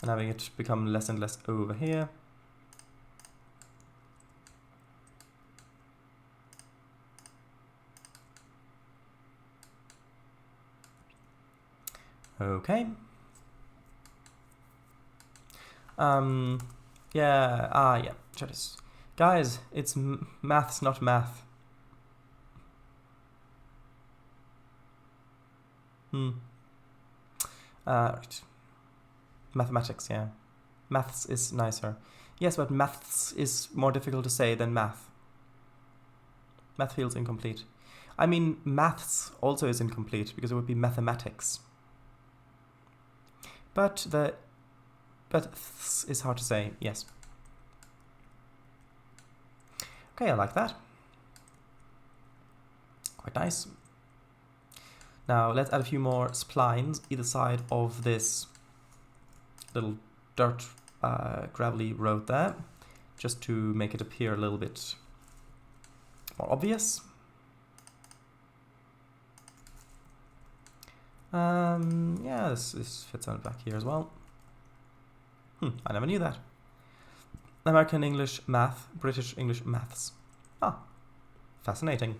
And having it become less and less over here. Okay. Yeah, just guys, it's maths, not math. Right. Mathematics, yeah. Maths is nicer. Yes, but maths is more difficult to say than math. Math feels incomplete. I mean, maths also is incomplete because it would be mathematics. But th is hard to say, yes. Okay, I like that. Quite nice. Now let's add a few more splines either side of this little dirt gravelly road there, just to make it appear a little bit more obvious. Yeah, this fits on back here as well. I never knew that. American English math, British English maths. Ah, fascinating.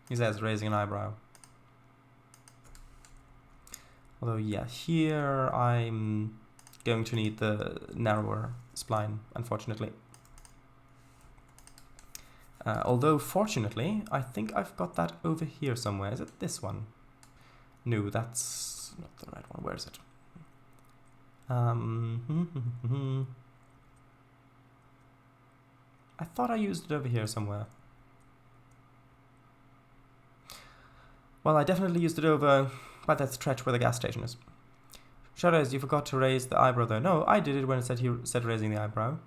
He says, raising an eyebrow. Although, yeah, here I'm going to need the narrower spline, unfortunately. Although, fortunately, I think I've got that over here somewhere. Is it this one? No, that's not the right one. Where is it? I thought I used it over here somewhere. Well, I definitely used it over by that stretch where the gas station is. Shadows, you forgot to raise the eyebrow though. No, I did it when it said raising the eyebrow.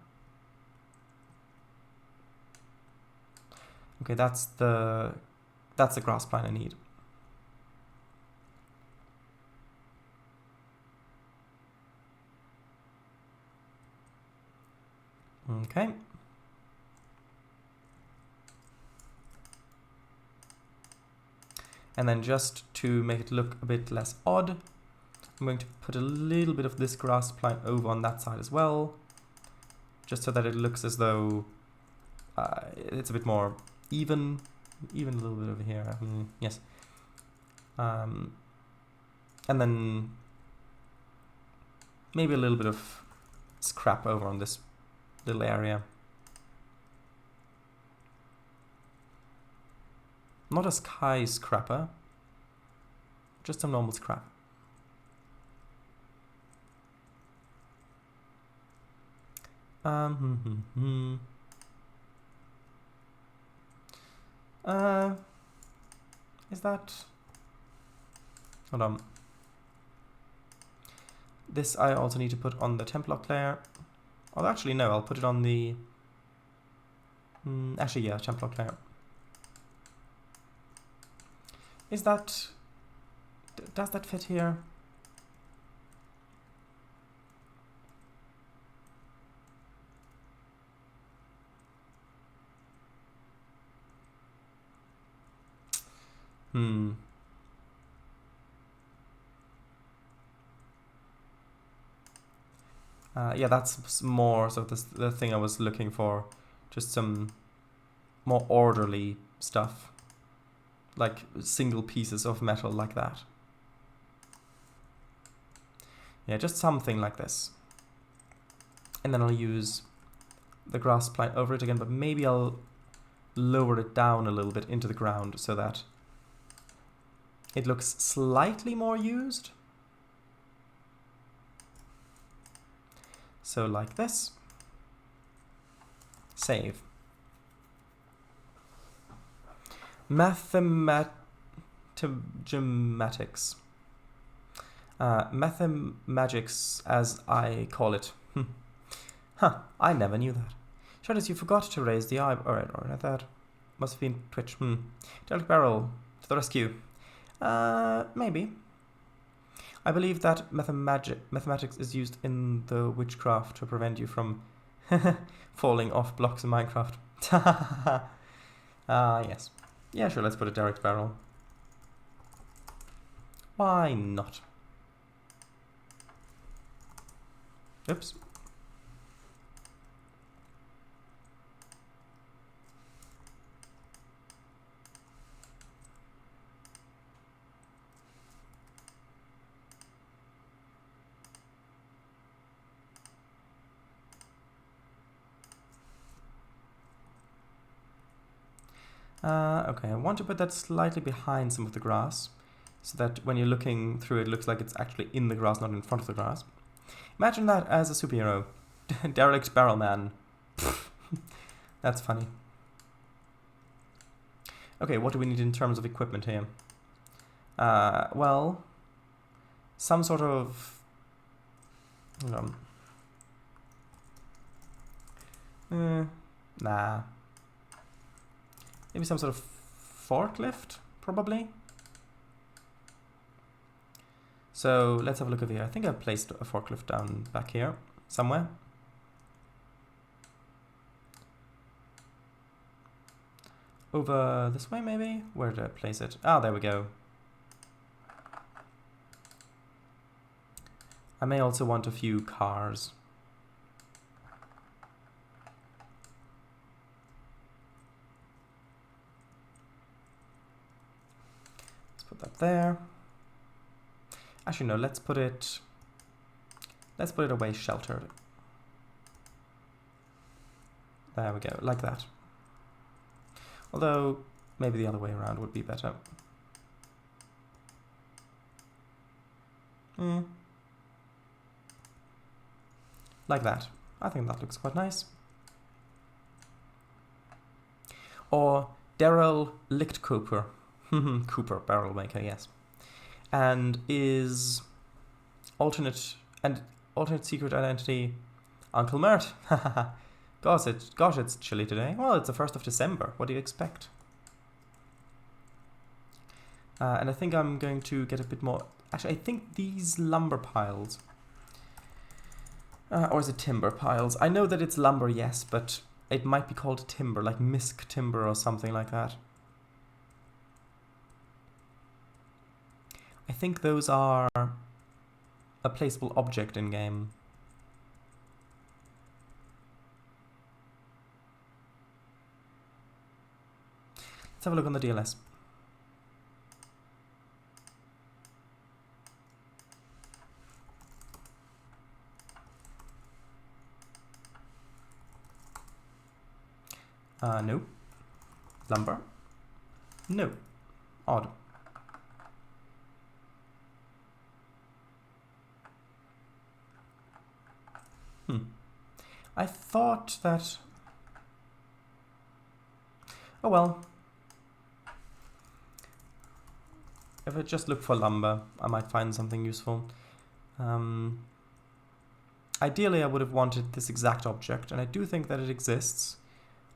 Okay, that's the grass pline I need. Okay. And then just to make it look a bit less odd, I'm going to put a little bit of this grass pline over on that side as well, just so that it looks as though it's a bit more even a little bit over here. Yes. And then maybe a little bit of scrap over on this little area. Not a skyscraper. Just some normal scrap. Is that... Hold on. This I also need to put on the temp block layer. Oh, actually no, I'll put it on the... actually, yeah, temp block layer. Is that... does that fit here? Yeah, that's more sort of the thing I was looking for. Just some more orderly stuff. Like single pieces of metal like that. Yeah, just something like this. And then I'll use the grass plant over it again, but maybe I'll lower it down a little bit into the ground so that it looks slightly more used. So like this. Save. Mathematics. Mathemagics, as I call it. Huh, I never knew that. Shoulders, you forgot to raise the eye. Alright, that must have been Twitch. Derek Barrel, to the rescue. Maybe. I believe that mathematics is used in the witchcraft to prevent you from falling off blocks in Minecraft. Yes. Yeah, sure, let's put a direct barrel. Why not? Oops. Okay, I want to put that slightly behind some of the grass, so that when you're looking through it looks like it's actually in the grass, not in front of the grass. Imagine that as a superhero. Derelict Barrel Man. That's funny. Okay, what do we need in terms of equipment here? Well, some sort of... Hold on. Nah. Maybe some sort of forklift, probably. So let's have a look over here. I think I placed a forklift down back here somewhere. Over this way, maybe? Where did I place it? Ah, there we go. I may also want a few cars. Put that there. Actually, no, let's put it away sheltered. There we go, like that. Although, maybe the other way around would be better. Like that. I think that looks quite nice. Or Daryl Lichtcooper. Cooper, barrel maker, yes. And is alternate secret identity Uncle Mert. Gosh, it's chilly today. Well, it's the 1st of December. What do you expect? And I think I'm going to get a bit more... Actually, I think these lumber piles... or is it timber piles? I know that it's lumber, yes, but it might be called timber, like misc timber or something like that. I think those are a placeable object in game. Let's have a look on the DLS. No. Lumber. No. Odd. I thought that... Oh well. If I just look for lumber, I might find something useful. Ideally, I would have wanted this exact object, and I do think that it exists.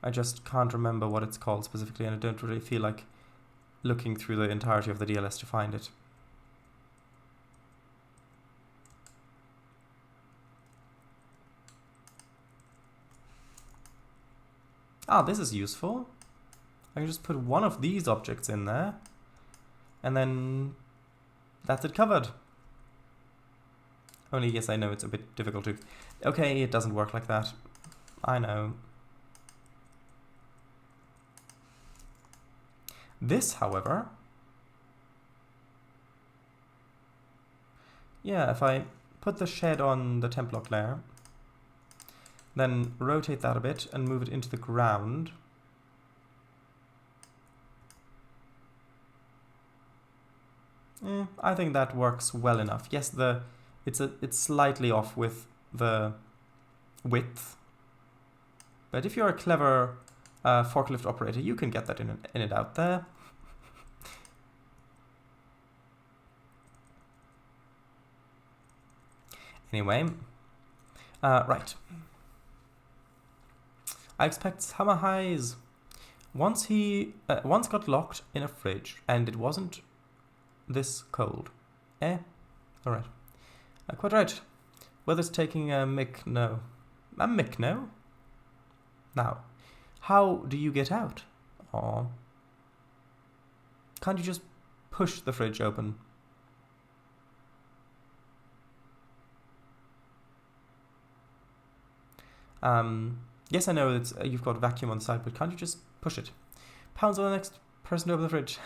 I just can't remember what it's called specifically, and I don't really feel like looking through the entirety of the DLS to find it. Ah, this is useful. I can just put one of these objects in there, and then that's it covered. Only, yes, I know it's a bit difficult to... Okay, it doesn't work like that. I know. This, however... Yeah, if I put the shed on the temp block layer, then rotate that a bit and move it into the ground. I think that works well enough. Yes, it's slightly off with the width, but if you're a clever forklift operator, you can get that in and out there. Anyway, right. I expect summer highs. Once got locked in a fridge, and it wasn't this cold. Alright. Quite right. Weather's taking a mick no. A mick no? Now, how do you get out? Aw. Can't you just push the fridge open? Yes, I know it's you've got a vacuum on the side, but can't you just push it? Pounds on the next person to open the fridge.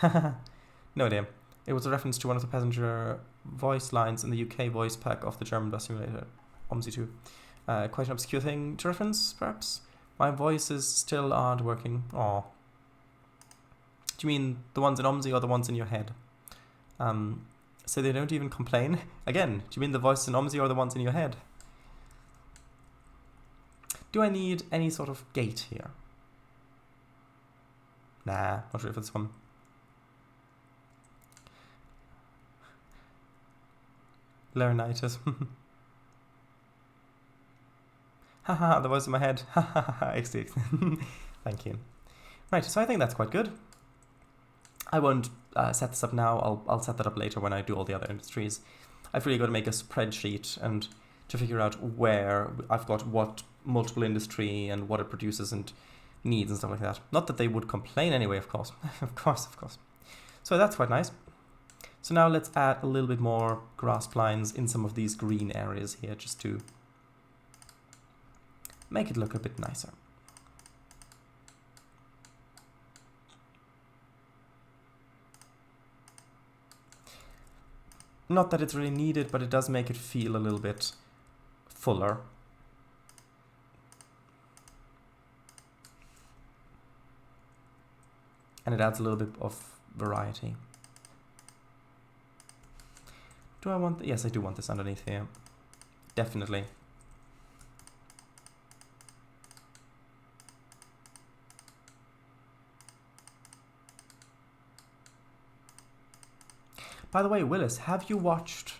No idea. It was a reference to one of the passenger voice lines in the UK voice pack of the German bus simulator, OMSI 2. Quite an obscure thing to reference, perhaps? My voices still aren't working. Aw. Do you mean the ones in OMSI or the ones in your head? So they don't even complain? Again, do you mean the voices in OMSI or the ones in your head? Do I need any sort of gate here? Nah, not really for this one. Laryngitis. Haha, the voice in my head. Haha, Thank you. Right, so I think that's quite good. I won't set this up now. I'll set that up later when I do all the other industries. I've really got to make a spreadsheet and to figure out where I've got what multiple industry and what it produces and needs and stuff like that. Not that they would complain anyway, of course. Of course. So that's quite nice. So now let's add a little bit more grasp lines in some of these green areas here just to make it look a bit nicer. Not that it's really needed, but it does make it feel a little bit fuller. And it adds a little bit of variety. Do I want... Yes, I do want this underneath here. Definitely. By the way, Willis, have you watched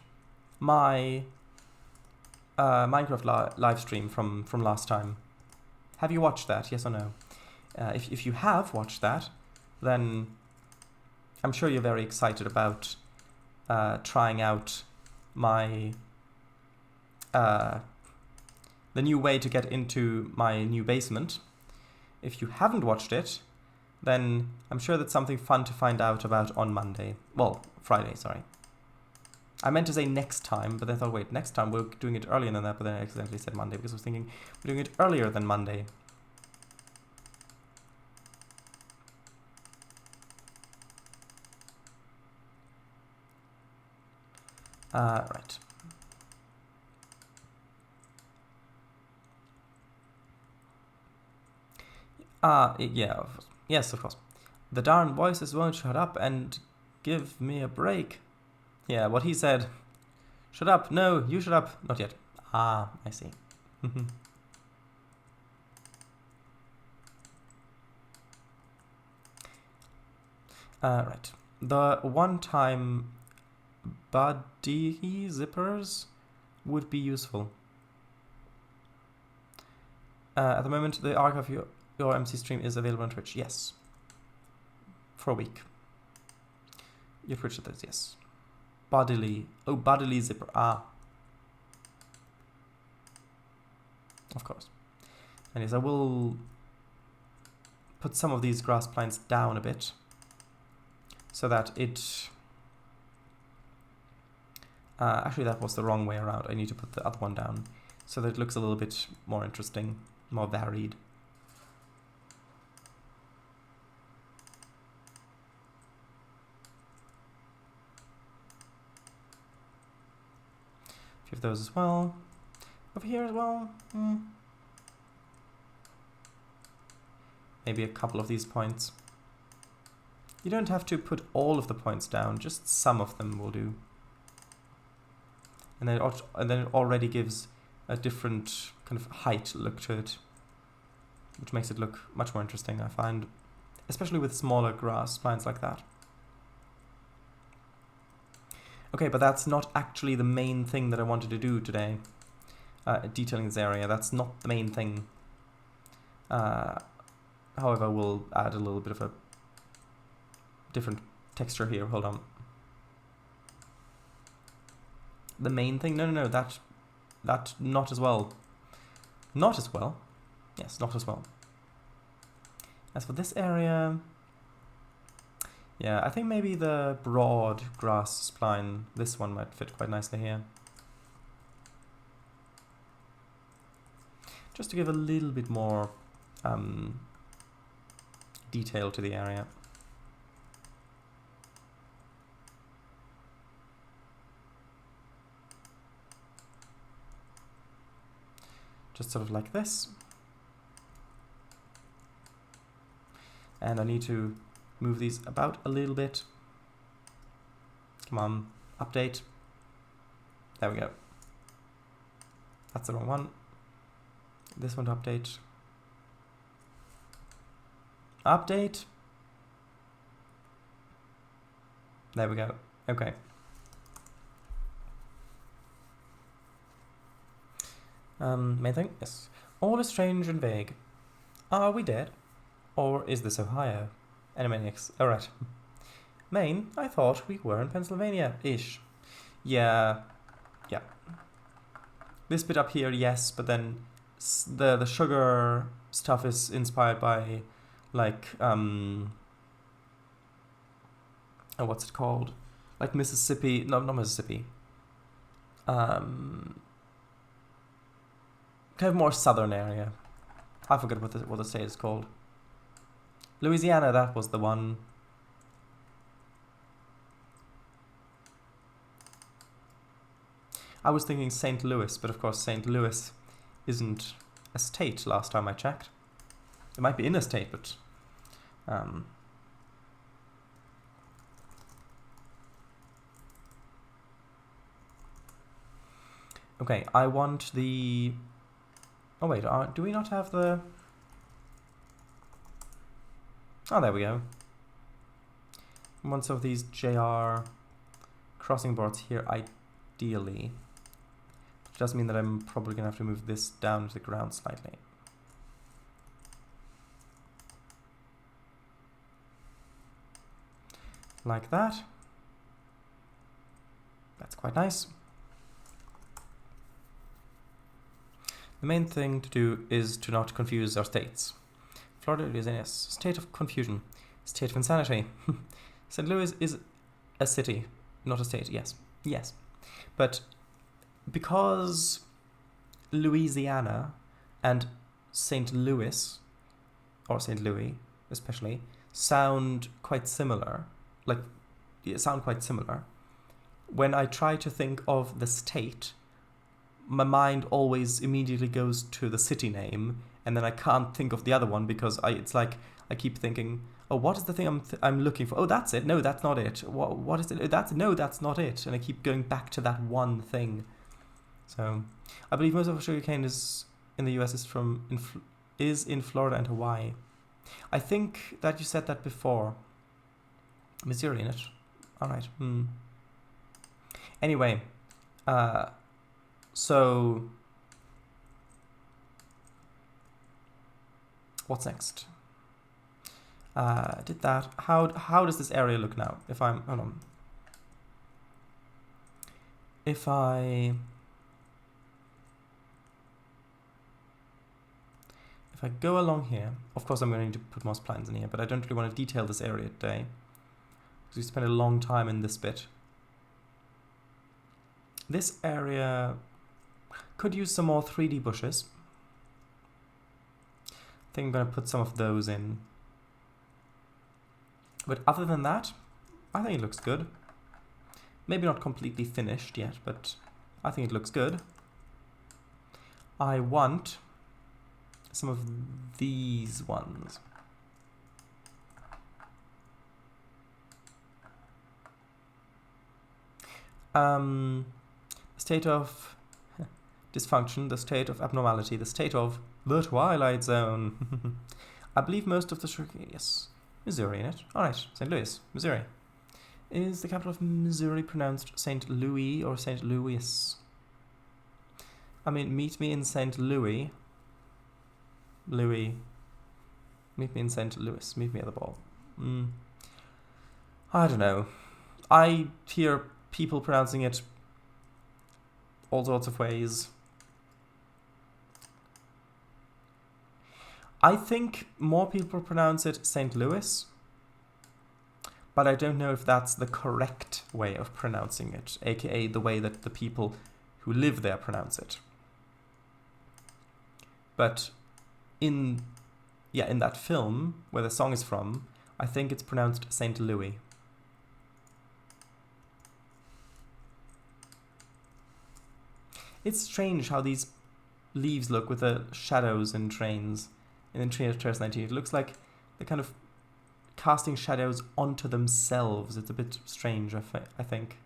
my Minecraft live stream from last time? Have you watched that? Yes or no? If you have watched that, then I'm sure you're very excited about trying out my the new way to get into my new basement. If you haven't watched it, then I'm sure that's something fun to find out about on Monday. Well, Friday, sorry. I meant to say next time, but I thought, wait, next time we're doing it earlier than that, but then I accidentally said Monday because I was thinking we're doing it earlier than Monday. Right. Yeah, yes, of course. The darn voices won't shut up and give me a break. Yeah, what he said. Shut up. No, you shut up. Not yet. Ah, I see. Right. The one-time body zippers would be useful. At the moment, the archive of your MC stream is available on Twitch. Yes. For a week. Your Twitch does, yes. Bodily. Oh, bodily zipper. Ah. Of course. And yes, I will put some of these grass plants down a bit so that it... actually, that was the wrong way around. I need to put the other one down so that it looks a little bit more interesting, more varied. A few of those as well. Over here as well. Maybe a couple of these points. You don't have to put all of the points down, just some of them will do. And then it already gives a different kind of height look to it, which makes it look much more interesting, I find, especially with smaller grass plants like that. Okay, but that's not actually the main thing that I wanted to do today. Detailing this area, that's not the main thing. However, we'll add a little bit of a different texture here. Hold on. The main thing? No, that not as well. Not as well. Yes, not as well. As for this area, yeah, I think maybe the broad grass spline, this one might fit quite nicely here. Just to give a little bit more detail to the area. Just sort of like this. And I need to move these about a little bit. Come on, update. There we go. That's the wrong one. This one to update. Update. There we go. Okay. Main thing? Yes. All is strange and vague. Are we dead? Or is this Ohio? Animaniacs. Alright. Maine? I thought we were in Pennsylvania-ish. Yeah. Yeah. This bit up here, yes, but then the sugar stuff is inspired by, like, oh, what's it called? Like Mississippi, no, not Mississippi. Kind of more southern area. I forget what the state is called. Louisiana, that was the one. I was thinking St. Louis, but of course St. Louis isn't a state last time I checked. It might be in a state, but okay, I want the... Oh wait, do we not have the... Oh, there we go. I want some of these JR crossing boards here, ideally. Which does mean that I'm probably going to have to move this down to the ground slightly. Like that. That's quite nice. The main thing to do is to not confuse our states. Florida is in a state of confusion, state of insanity. St. Louis is a city, not a state. Yes, yes. But because Louisiana and St. Louis, or St. Louis especially, sound quite similar, when I try to think of the state, my mind always immediately goes to the city name, and then I can't think of the other one because it's like I keep thinking, Oh, what is the thing I'm looking for? Oh, that's it. No, that's not it. What is it? No, that's not it. And I keep going back to that one thing. So, I believe most of sugarcane is in the U.S. is in Florida and Hawaii. I think that you said that before. Missouri in it. All right. Anyway, so what's next? Did that. How does this area look now? If I'm hold on. If I go along here, of course I'm going to put moss plants in here, but I don't really want to detail this area today because we spent a long time in this bit. This area could use some more 3D bushes. I think I'm going to put some of those in. But other than that, I think it looks good. Maybe not completely finished yet, but I think it looks good. I want some of these ones. The state of dysfunction, the state of abnormality, the state of the Twilight Zone. I believe most of the yes, Missouri in it. Alright, St. Louis, Missouri. Is the capital of Missouri pronounced St. Louis or St. Louis? I mean, meet me in St. Louis. Louis. Meet me in St. Louis. Meet me at the ball. I don't know. I hear people pronouncing it all sorts of ways. I think more people pronounce it St. Louis, but I don't know if that's the correct way of pronouncing it, aka the way that the people who live there pronounce it. But in that film where the song is from, I think it's pronounced St. Louis. It's strange how these leaves look with the shadows in Trainz. In Trainz 19, it looks like they're kind of casting shadows onto themselves. It's a bit strange, I think.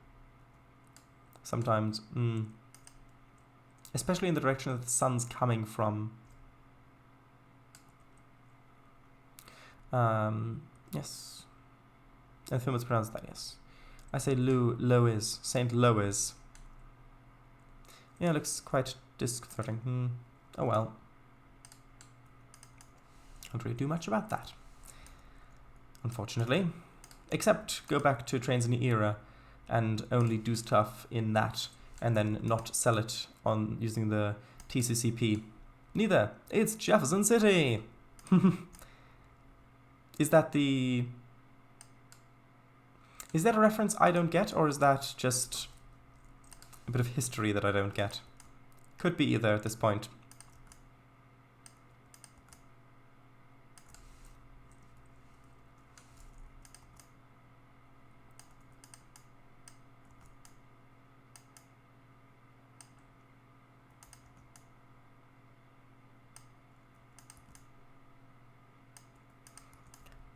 Sometimes. Especially in the direction that the sun's coming from. Yes. And the film is pronounced that, yes. I say Louis, St. Louis. Yeah, it looks quite disconcerting. Oh well. Can't really do much about that, unfortunately. Except go back to Trainz in the Era and only do stuff in that and then not sell it on using the TCCP. Neither. It's Jefferson City! Is that a reference I don't get, or is that just a bit of history that I don't get? Could be either at this point.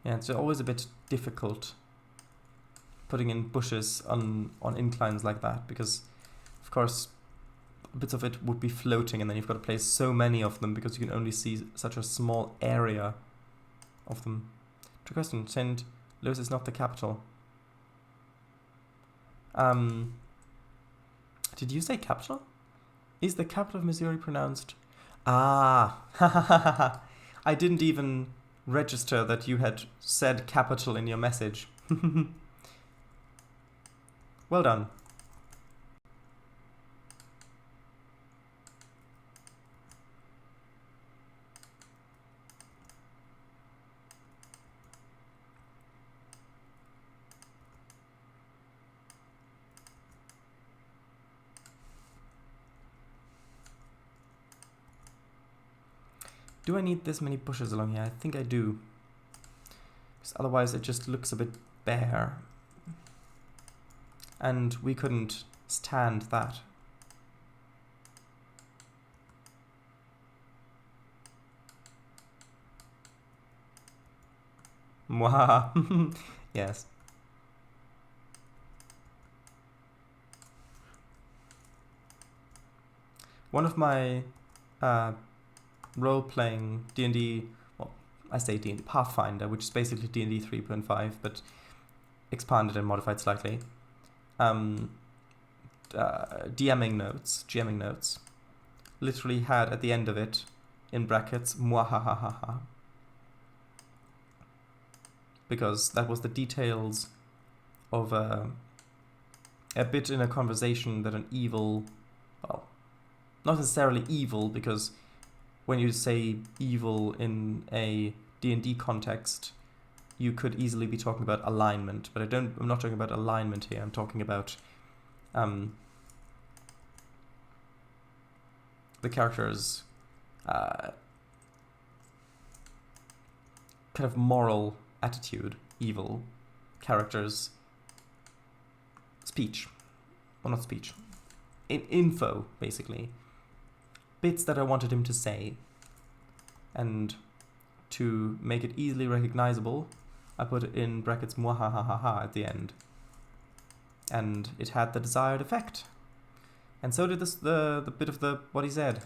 Yeah, it's always a bit difficult putting in bushes on inclines like that, because of course bits of it would be floating and then you've got to place so many of them because you can only see such a small area of them. Trick question, St. Louis is not the capital. Did you say capital? Is the capital of Missouri pronounced? Ah, I didn't even register that you had said capital in your message. Well done. Do I need this many bushes along here? I think I do. Because otherwise it just looks a bit bare. And we couldn't stand that. Mwahaha. Yes. One of my role-playing D&D, well, I say D&D Pathfinder, which is basically D&D 3.5, but expanded and modified slightly. GMing notes, literally had at the end of it, in brackets, mwahahaha. Because that was the details of a bit in a conversation that an evil, well, not necessarily evil, because when you say evil in a D&D context, you could easily be talking about alignment, but I'm not talking about alignment here. I'm talking about the character's kind of moral attitude, evil character's speech, well, not speech, info, basically, bits that I wanted him to say, and to make it easily recognizable, I put in brackets mwahahaha at the end, and it had the desired effect, and so did this, the bit of what he said.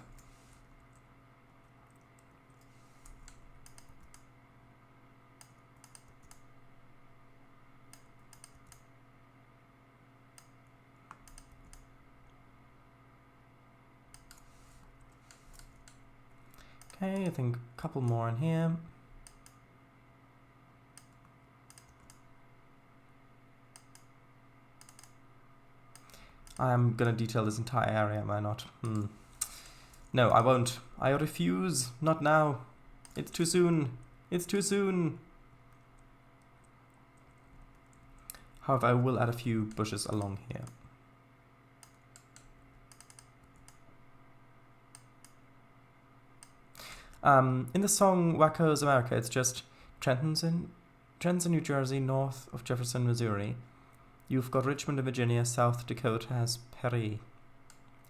Okay, I think a couple more in here. I'm gonna detail this entire area, am I not? No, I won't. I refuse. Not now. It's too soon. It's too soon. However, I will add a few bushes along here. In the song Wacko's America, it's just Trenton's in New Jersey, north of Jefferson, Missouri. You've got Richmond in Virginia, South Dakota has Perry.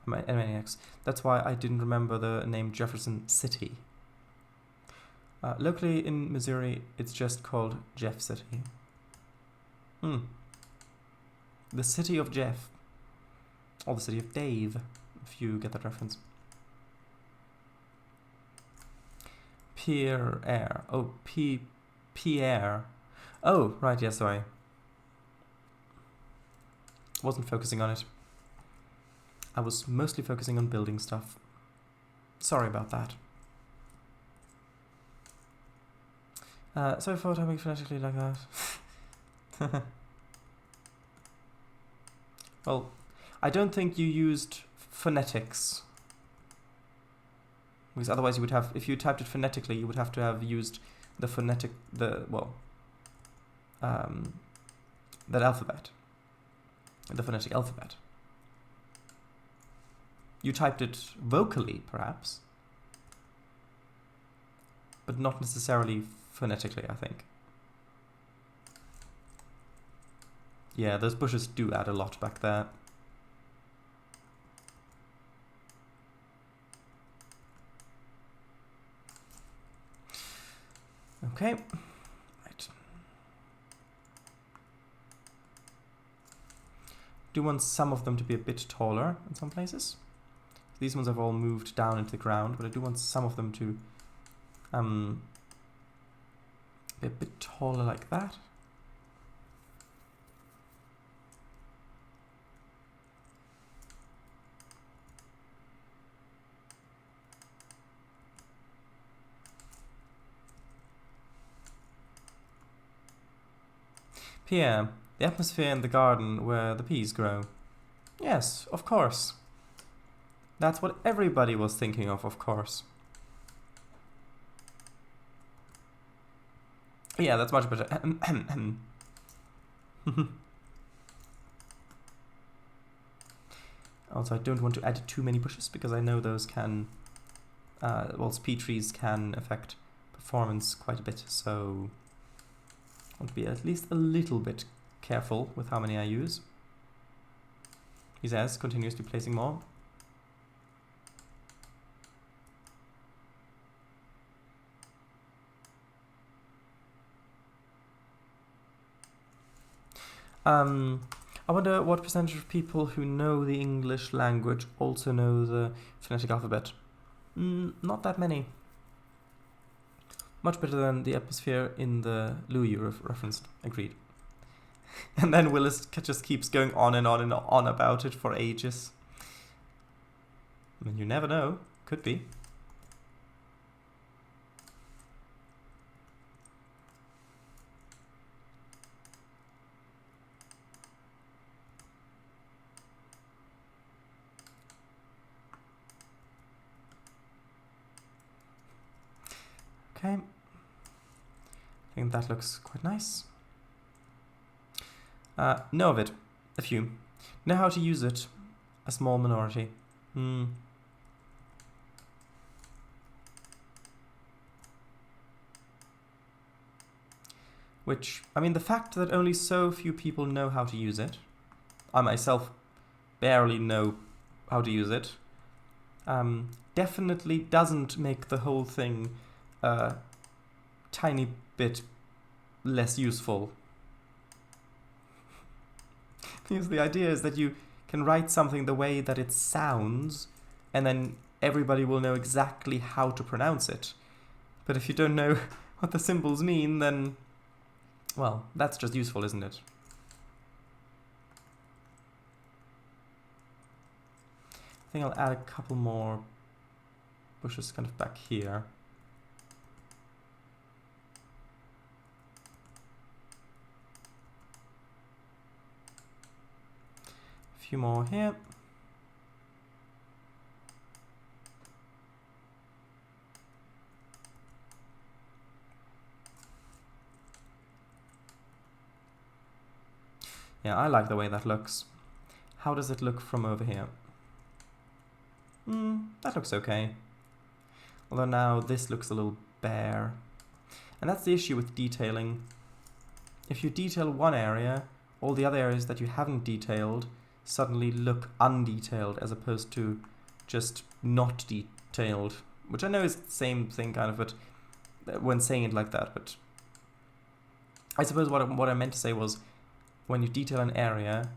MNX. That's why I didn't remember the name Jefferson City. Locally in Missouri, it's just called Jeff City. The city of Jeff. Or the city of Dave, if you get that reference. Pierre. Oh, Pierre. Oh, right, yeah, sorry. Wasn't focusing on it. I was mostly focusing on building stuff. Sorry about that. Sorry for typing phonetically like that. Well, I don't think you used phonetics. Because otherwise you would have, if you typed it phonetically, you would have to have used the phonetic, that alphabet. The phonetic alphabet. You typed it vocally, perhaps, but not necessarily phonetically, I think. Yeah, those bushes do add a lot back there. Okay. Right. Do want some of them to be a bit taller in some places. These ones have all moved down into the ground, but I do want some of them to be a bit taller like that. Pierre, the atmosphere in the garden where the peas grow. Yes, of course. That's what everybody was thinking of course. Yeah, that's much better. Also, I don't want to add too many bushes because I know those can, speed trees can affect performance quite a bit, so I want to be at least a little bit careful with how many I use. He says, continuously placing more. I wonder what percentage of people who know the English language also know the phonetic alphabet. Not that many. Much better than the episphere in the Louis you referenced. Agreed. And then Willis just keeps going on and on and on about it for ages. I mean, you never know. Could be. Okay. I think that looks quite nice. Know of it. A few. Know how to use it. A small minority. Which, I mean, the fact that only so few people know how to use it, I myself barely know how to use it, definitely doesn't make the whole thing a tiny bit less useful. Because the idea is that you can write something the way that it sounds, and then everybody will know exactly how to pronounce it. But if you don't know what the symbols mean, then, well, that's just useful, isn't it? I think I'll add a couple more bushes kind of back here. A few more here. Yeah, I like the way that looks. How does it look from over here? That looks okay. Although now this looks a little bare. And that's the issue with detailing. If you detail one area, all the other areas that you haven't detailed suddenly look undetailed as opposed to just not detailed. Which I know is the same thing kind of, but when saying it like that, but I suppose what I meant to say was when you detail an area,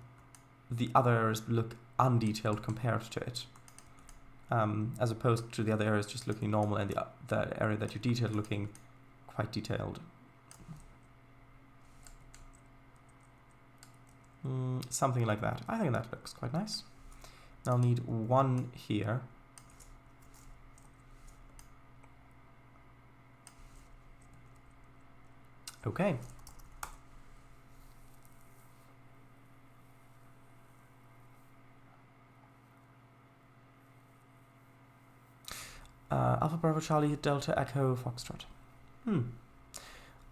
the other areas look undetailed compared to it. As opposed to the other areas just looking normal and the area that you detailed looking quite detailed. Something like that. I think that looks quite nice. I'll need one here. Okay. Alpha Bravo Charlie Delta Echo Foxtrot.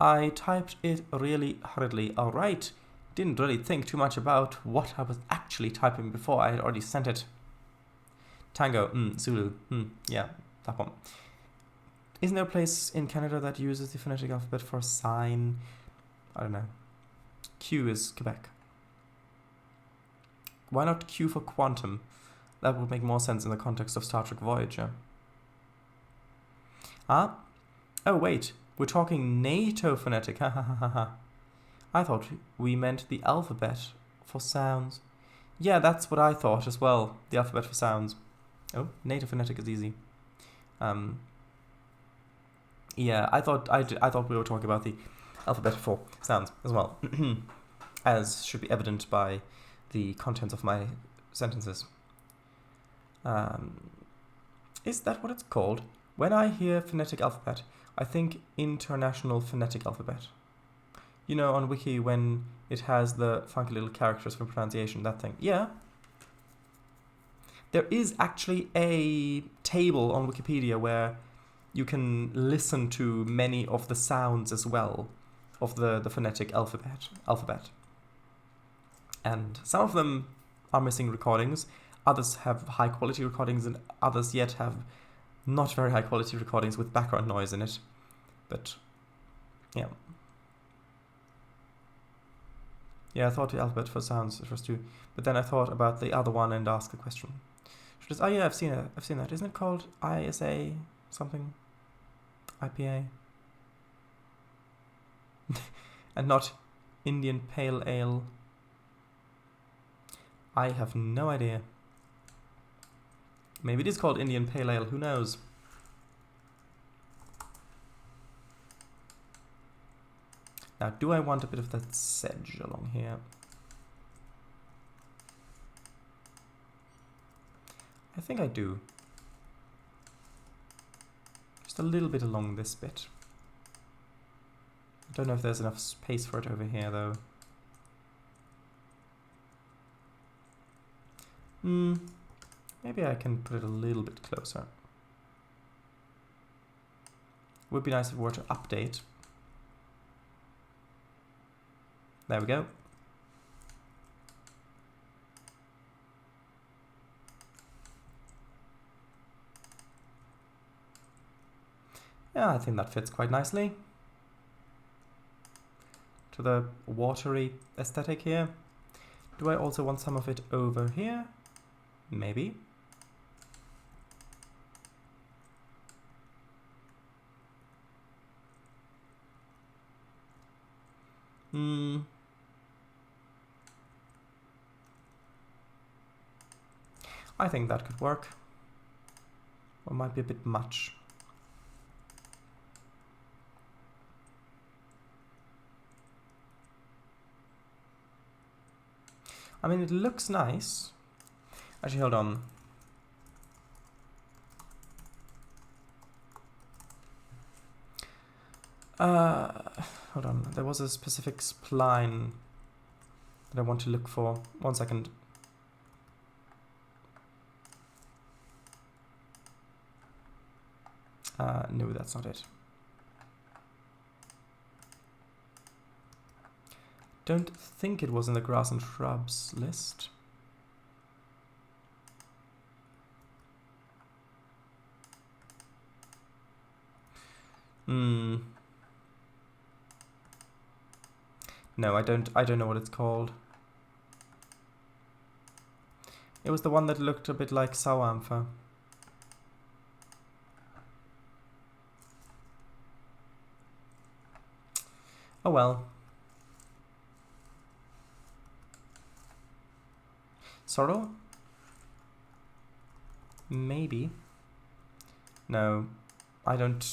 I typed it really hurriedly. Alright. Didn't really think too much about what I was actually typing before I had already sent it. Tango. Zulu. Yeah, that one. Isn't there a place in Canada that uses the phonetic alphabet for sign? I don't know. Q is Quebec. Why not Q for quantum? That would make more sense in the context of Star Trek Voyager. Oh wait, we're talking NATO phonetic, ha ha ha ha ha. I thought we meant the alphabet for sounds. Yeah, that's what I thought as well, the alphabet for sounds. Oh, NATO phonetic is easy. Yeah, I thought we were talking about the alphabet for sounds as well, as should be evident by the contents of my sentences. Is that what it's called? When I hear phonetic alphabet, I think international phonetic alphabet. You know, on Wiki when it has the funky little characters for pronunciation, that thing. Yeah. There is actually a table on Wikipedia where you can listen to many of the sounds as well of the phonetic alphabet. And some of them are missing recordings, others have high quality recordings, and others yet have not very high quality recordings with background noise in it. But, yeah. Yeah, I thought the alphabet for sounds first too, but then I thought about the other one and asked a question. Oh yeah, I've seen it. I've seen that. Isn't it called ISA something? IPA? And not Indian Pale Ale I have no idea. Maybe it is called Indian Pale Ale, who knows? Now, do I want a bit of that sedge along here? I think I do. Just a little bit along this bit. I don't know if there's enough space for it over here, though. Maybe I can put it a little bit closer. Would be nice if it were to update. There we go. Yeah, I think that fits quite nicely to the watery aesthetic here. Do I also want some of it over here? Maybe. I think that could work. Or might be a bit much. I mean, it looks nice. Actually, hold on. Hold on. There was a specific spline that I want to look for. 1 second. No, that's not it. Don't think it was in the grass and shrubs list. No, I don't know what it's called. It was the one that looked a bit like Sauampher. Oh well. Sorrel? Maybe. No, I don't.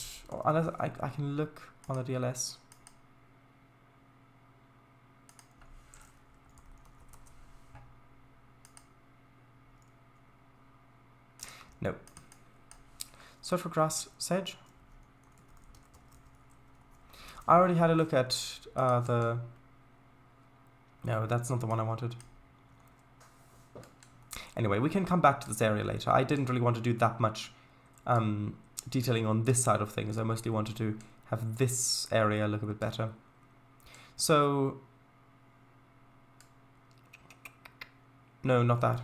Unless I can look on the DLS. No. Search for grass sedge. I already had a look at the... No, that's not the one I wanted. Anyway, we can come back to this area later. I didn't really want to do that much detailing on this side of things. I mostly wanted to have this area look a bit better. So... No, not that.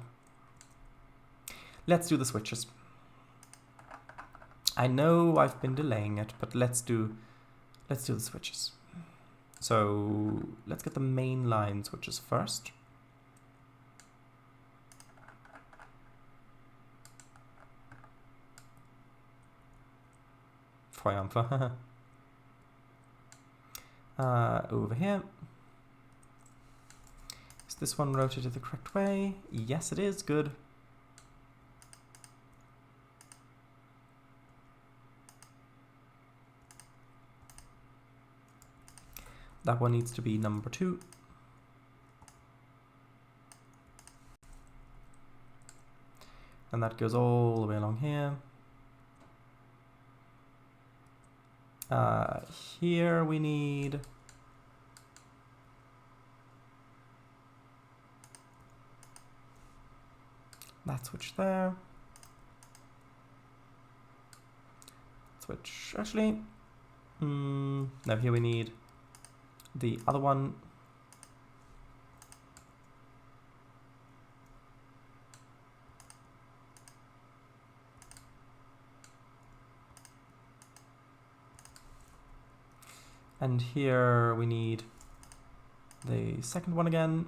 Let's do the switches. I know I've been delaying it, but let's do the switches. So let's get the main line switches first. Triumpher. Over here. Is this one rotated the correct way? Yes, it is. Good. That one needs to be number 2. And that goes all the way along here. Here we need... that switch there. Switch, actually... no, here we need the other one. And here we need the second one again.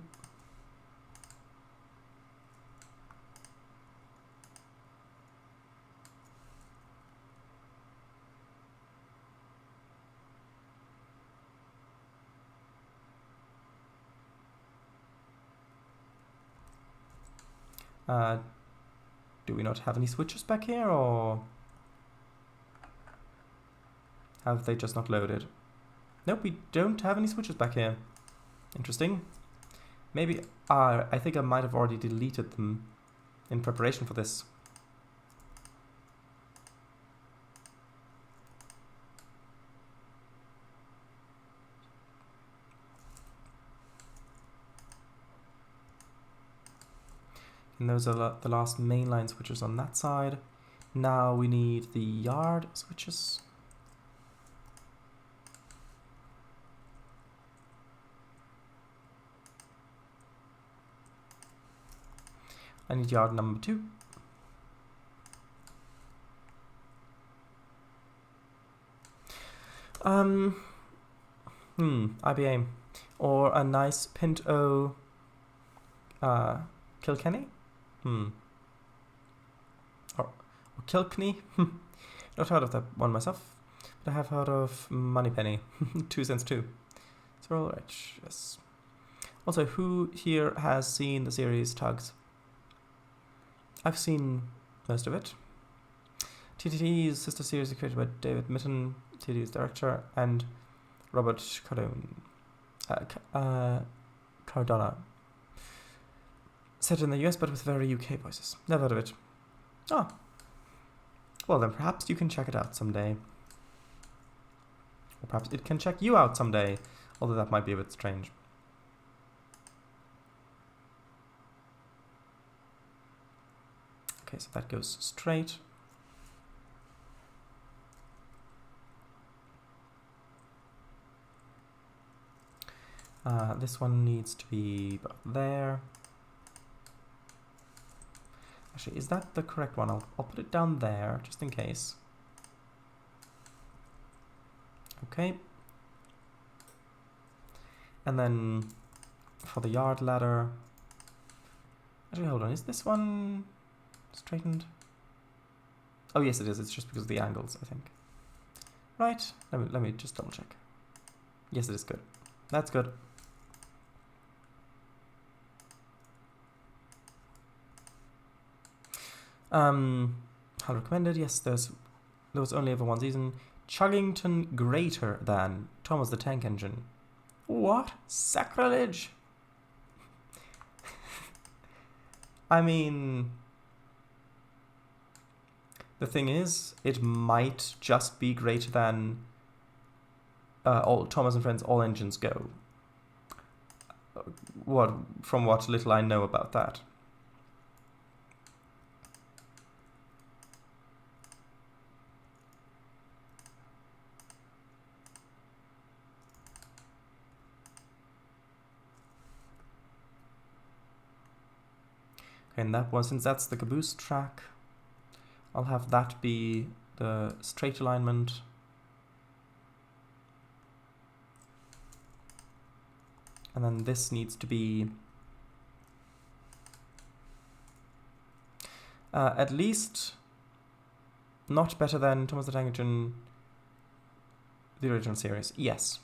Do we not have any switches back here, or have they just not loaded? Nope, we don't have any switches back here. Interesting. Maybe, I think I might have already deleted them in preparation for this. And those are the last mainline switches on that side. Now we need the yard switches. I need yard number 2. IBA. Or a nice Pinto Kilkenny? Or Kilkenny? Not heard of that one myself, but I have heard of Moneypenny. 2 cents too. So we're all rich, yes. Also, who here has seen the series Tugs? I've seen most of it. TTT's sister series is created by David Milton, TTT's director, and Robert Cardona. Set in the US, but with very UK voices. Never heard of it. Oh. Well, then perhaps you can check it out someday. Or perhaps it can check you out someday. Although that might be a bit strange. Okay, so that goes straight. This one needs to be about there. Actually, is that the correct one? I'll put it down there, just in case. Okay. And then for the yard ladder... Actually, hold on, is this one straightened? Oh yes, it is. It's just because of the angles, I think. Right, let me just double check. Yes, it is good. That's good. How recommended? Yes, there was only ever one season. Chuggington greater than Thomas the Tank Engine. What? Sacrilege! I mean, the thing is, it might just be greater than all Thomas and Friends All Engines Go. From what little I know about that. And that one, since that's the caboose track, I'll have that be the straight alignment. And then this needs to be at least not better than Thomas the Tank Engine, the original series. Yes.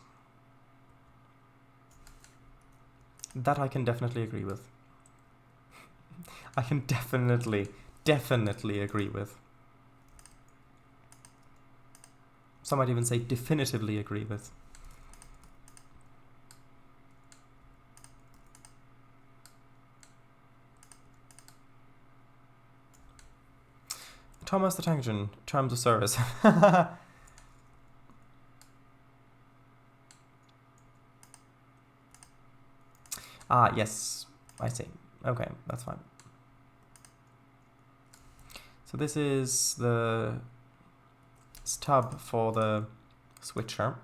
That I can definitely agree with. I can definitely agree with. Some might even say definitively agree with. Thomas the Tank Engine, terms of service. Ah, yes, I see. Okay, that's fine. So this is the stub for the switcher.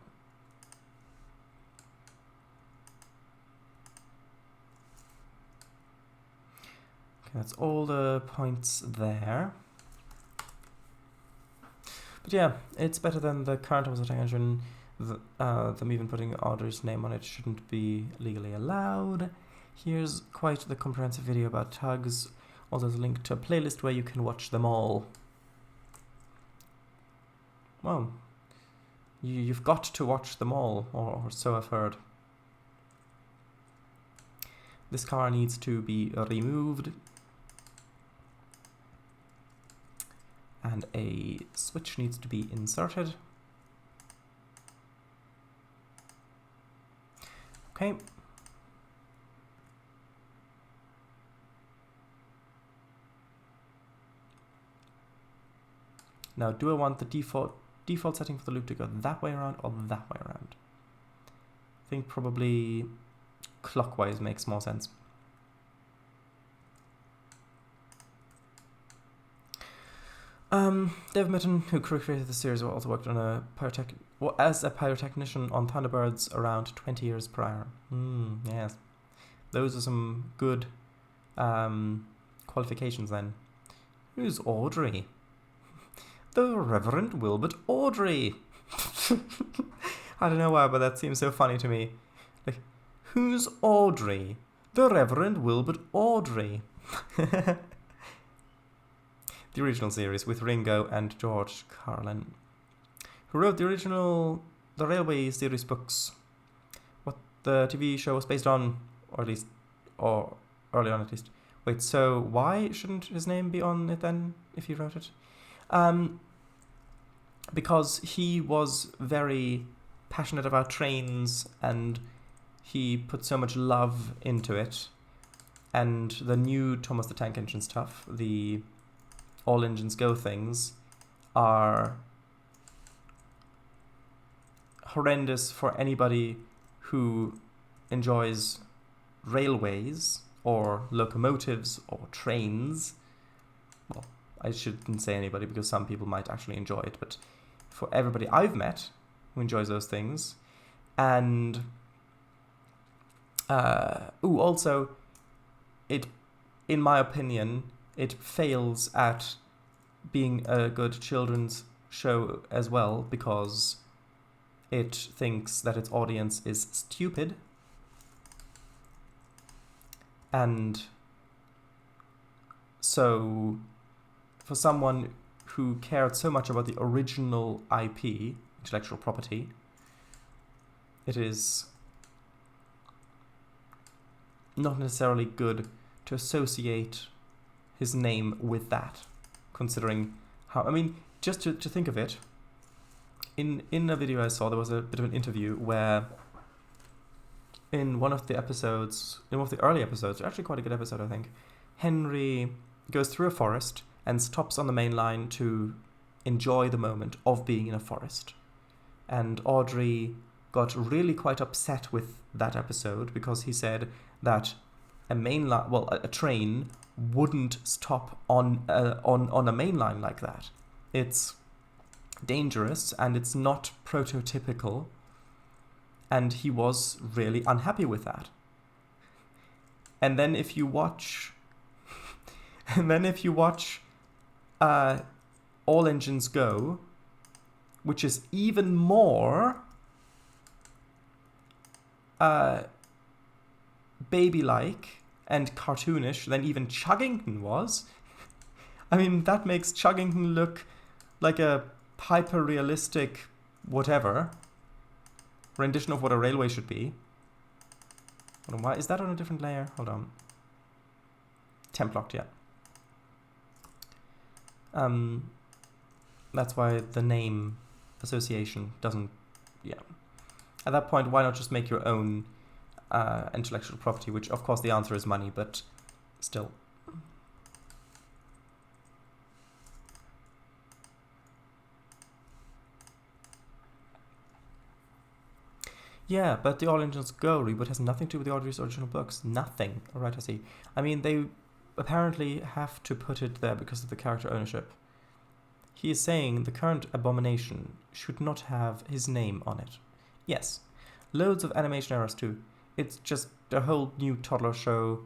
Okay, that's all the points there. But yeah, it's better than the current Thomas the Tank Engine. Them even putting Audrey's name on it shouldn't be legally allowed. Here's quite the comprehensive video about tugs. Also, there's a link to a playlist where you can watch them all. Well, you've got to watch them all, or so I've heard. This car needs to be removed. and a switch needs to be inserted. Okay. Now, do I want the default setting for the loop to go that way around or that way around? I think probably clockwise makes more sense. David Milton, who created the series, also worked on as a pyrotechnician on Thunderbirds around 20 years prior. Yes. Those are some good qualifications then. Who's Audrey? The Reverend Wilbert Audrey. I don't know why, but that seems so funny to me. Like, who's Audrey? The Reverend Wilbert Audrey. The original series with Ringo and George Carlin, who wrote the Railway series books, what the TV show was based on, or early on at least. Wait, so why shouldn't his name be on it then, if he wrote it? Because he was very passionate about trains, and he put so much love into it, and the new Thomas the Tank Engine stuff, the all engines go things, are horrendous for anybody who enjoys railways or locomotives or trains. Well, I shouldn't say anybody because some people might actually enjoy it, but for everybody I've met who enjoys those things. And also, it, in my opinion, it fails at being a good children's show as well because it thinks that its audience is stupid. And so for someone who cared so much about the original IP, intellectual property, it is not necessarily good to associate his name with that, considering how, I mean, just to think of it, in a video I saw, there was a bit of an interview where in one of the early episodes, actually quite a good episode I think, Henry goes through a forest and stops on the main line to enjoy the moment of being in a forest. And Audrey got really quite upset with that episode because he said that a train wouldn't stop on a main line like that. It's dangerous and it's not prototypical, and he was really unhappy with that. And then if you watch All Engines Go, which is even more baby-like and cartoonish than even Chuggington was. I mean, that makes Chuggington look like a hyper-realistic whatever rendition of what a railway should be. Hold on, why is that on a different layer? Hold on. Temp locked, yeah. That's why the name association doesn't, yeah. At that point, why not just make your own intellectual property, which of course the answer is money, but still. Yeah, but the All Engines Go reboot has nothing to do with the Audrey's original books. Nothing. Alright, I see. I mean, they apparently have to put it there because of the character ownership. He is saying the current abomination should not have his name on it. Yes. Loads of animation errors too. It's just a whole new toddler show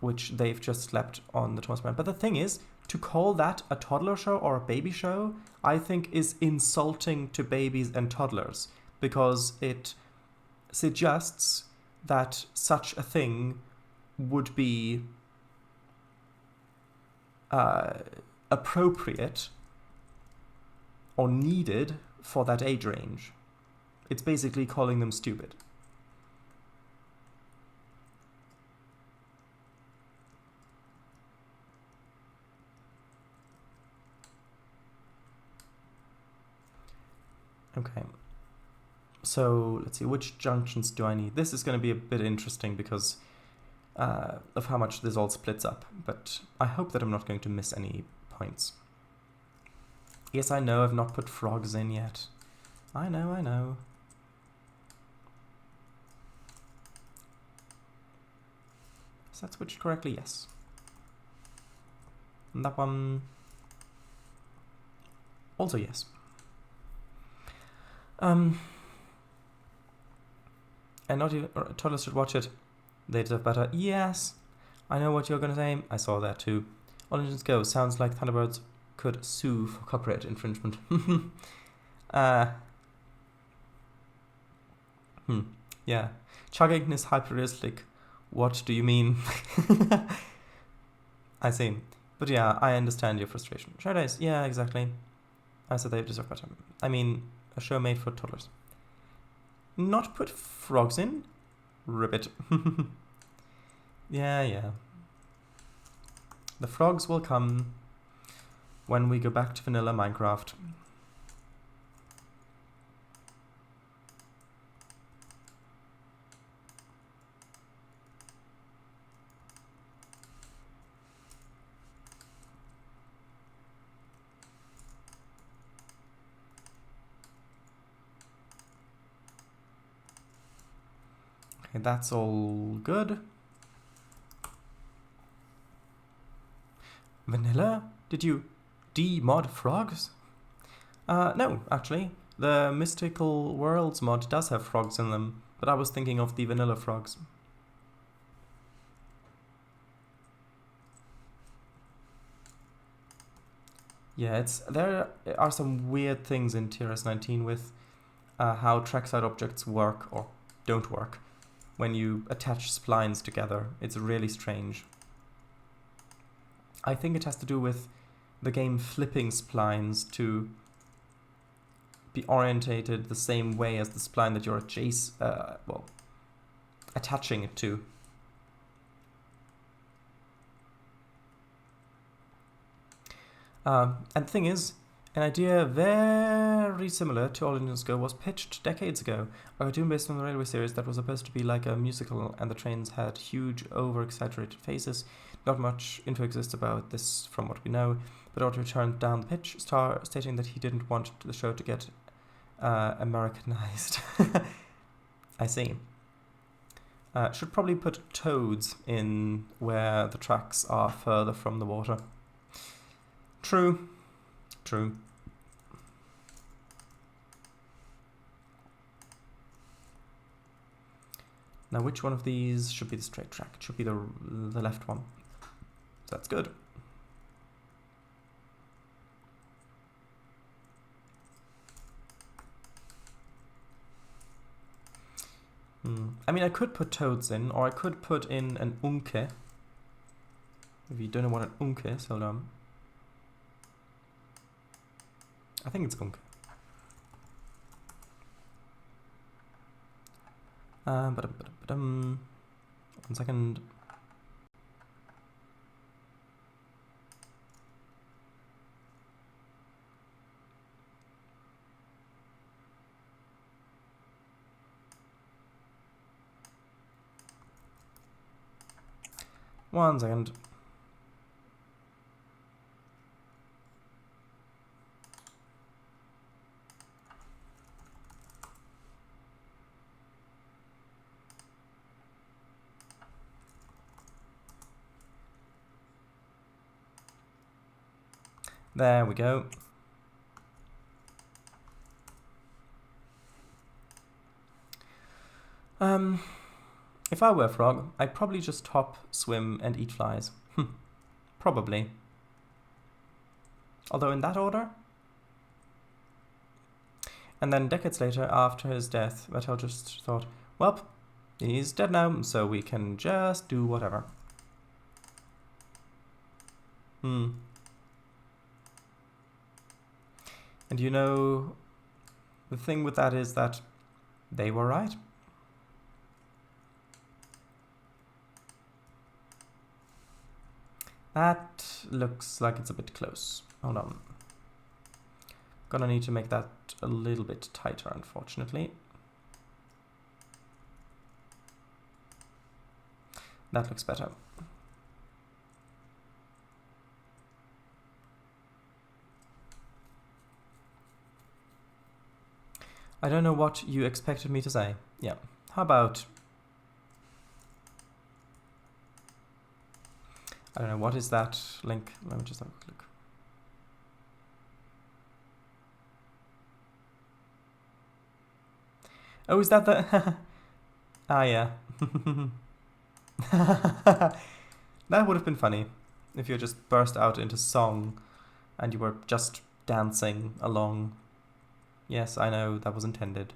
which they've just slapped on the Thomas brand. But the thing is, to call that a toddler show or a baby show, I think is insulting to babies and toddlers, because it suggests that such a thing would be appropriate or needed for that age range. It's basically calling them stupid. Okay. So let's see, which junctions do I need? This is going to be a bit interesting because of how much this all splits up, but I hope that I'm not going to miss any points. Yes, I know I've not put frogs in yet. I know. Is that switched correctly? Yes. And that one... also yes. And not even... toddlers should watch it. They deserve better. Yes! I know what you're gonna say. I saw that too. All Engines Go sounds like Thunderbirds could sue for copyright infringement. Yeah. Chugging is hyper-realistic. What do you mean? I see. But yeah, I understand your frustration. Sure days. Yeah, exactly. I said they deserve better. I mean, a show made for toddlers. Not put frogs in? Ribbit. Yeah. The frogs will come when we go back to vanilla Minecraft. Okay, that's all good. Vanilla? Did you de-mod frogs? No, actually. The Mystical Worlds mod does have frogs in them, but I was thinking of the vanilla frogs. Yeah, there are some weird things in TRS-19 with how trackside objects work or don't work when you attach splines together. It's really strange. I think it has to do with the game flipping splines to be orientated the same way as the spline that you're attaching it to. And the thing is, an idea very similar to All Engines Go was pitched decades ago. A cartoon based on the railway series that was supposed to be like a musical, and the trains had huge, over-exaggerated faces. Not much info exists about this from what we know, but Autor turned down the pitch, stating that he didn't want the show to get Americanized. I see. Should probably put toads in where the tracks are further from the water. True. Now, which one of these should be the straight track? It should be the left one. So that's good. I mean, I could put toads in, or I could put in an unke. If you don't know what an unke is, hold on. I think it's unke. One second. One second. There we go. If I were a frog, I'd probably just hop, swim, and eat flies. Probably. Although in that order? And then decades later, after his death, Vettel just thought, well, he's dead now, so we can just do whatever. And you know, the thing with that is that they were right. That looks like it's a bit close. Hold on. Gonna need to make that a little bit tighter, unfortunately. That looks better. I don't know what you expected me to say. Yeah. How about... I don't know, what is that link? Let me just have a quick look. Oh, is that the... Ah, yeah. That would have been funny if you just burst out into song and you were just dancing along. Yes, I know, that was intended.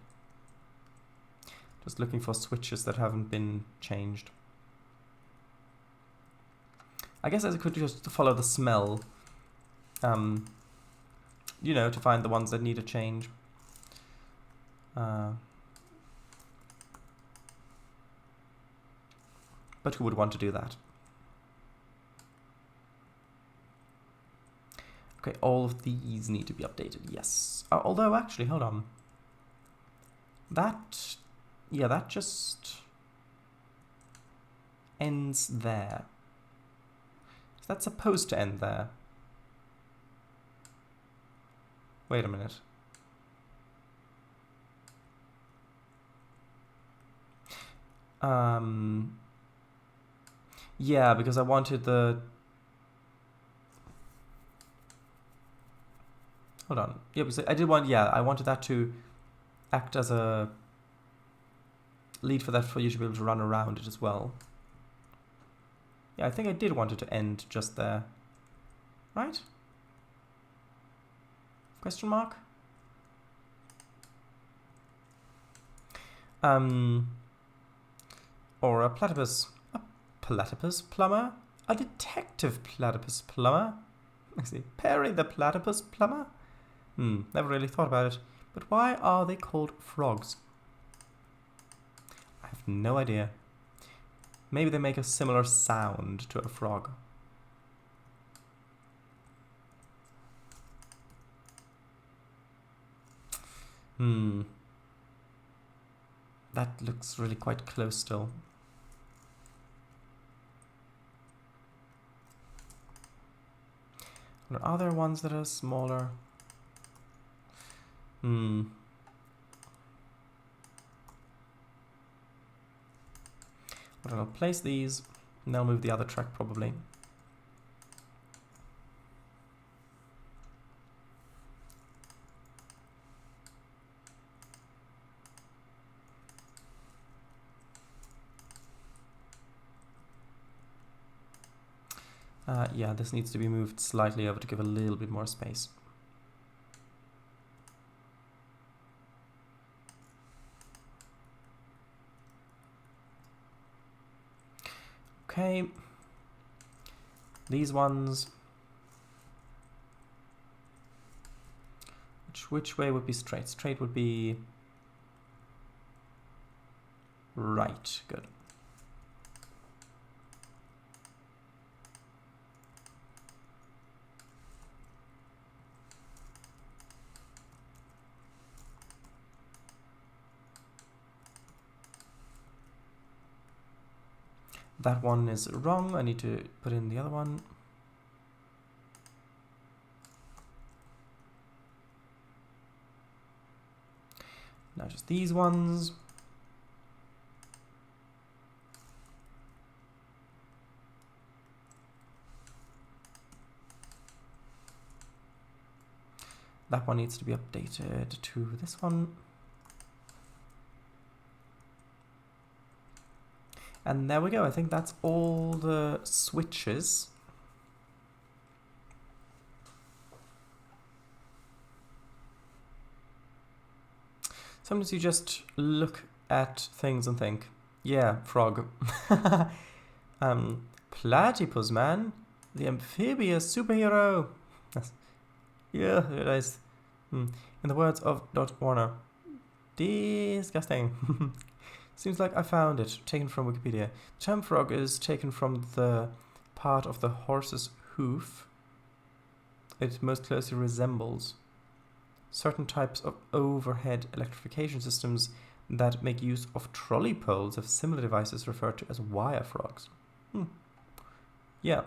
Just looking for switches that haven't been changed. I guess I could just follow the smell. You know, to find the ones that need a change. But who would want to do that? Okay, all of these need to be updated, yes. Although, actually, hold on. That... Yeah, that just... ends there. Is that supposed to end there? Wait a minute. Yeah, because I wanted the... Hold on. Yeah, because I did want... Yeah, I wanted that to act as a lead for that, for you to be able to run around it as well. Yeah, I think I did want it to end just there. Right? Question mark? Or a platypus. A platypus plumber? A detective platypus plumber? I see. Perry the platypus plumber? Never really thought about it. But why are they called frogs? I have no idea. Maybe they make a similar sound to a frog. That looks really quite close still. Are there ones that are smaller? I'll place these, and I'll move the other track probably. Yeah, this needs to be moved slightly over to give a little bit more space. Okay, these ones, which way would be straight? Straight would be right, good. That one is wrong, I need to put in the other one. Now just these ones. That one needs to be updated to this one. And there we go, I think that's all the switches. Sometimes you just look at things and think, yeah, frog. Platypus man, the amphibious superhero. Yeah, it is. In the words of Dot Warner, disgusting. Seems like I found it, taken from Wikipedia. The term frog is taken from the part of the horse's hoof it most closely resembles. Certain types of overhead electrification systems that make use of trolley poles have similar devices referred to as wire frogs. Yeah.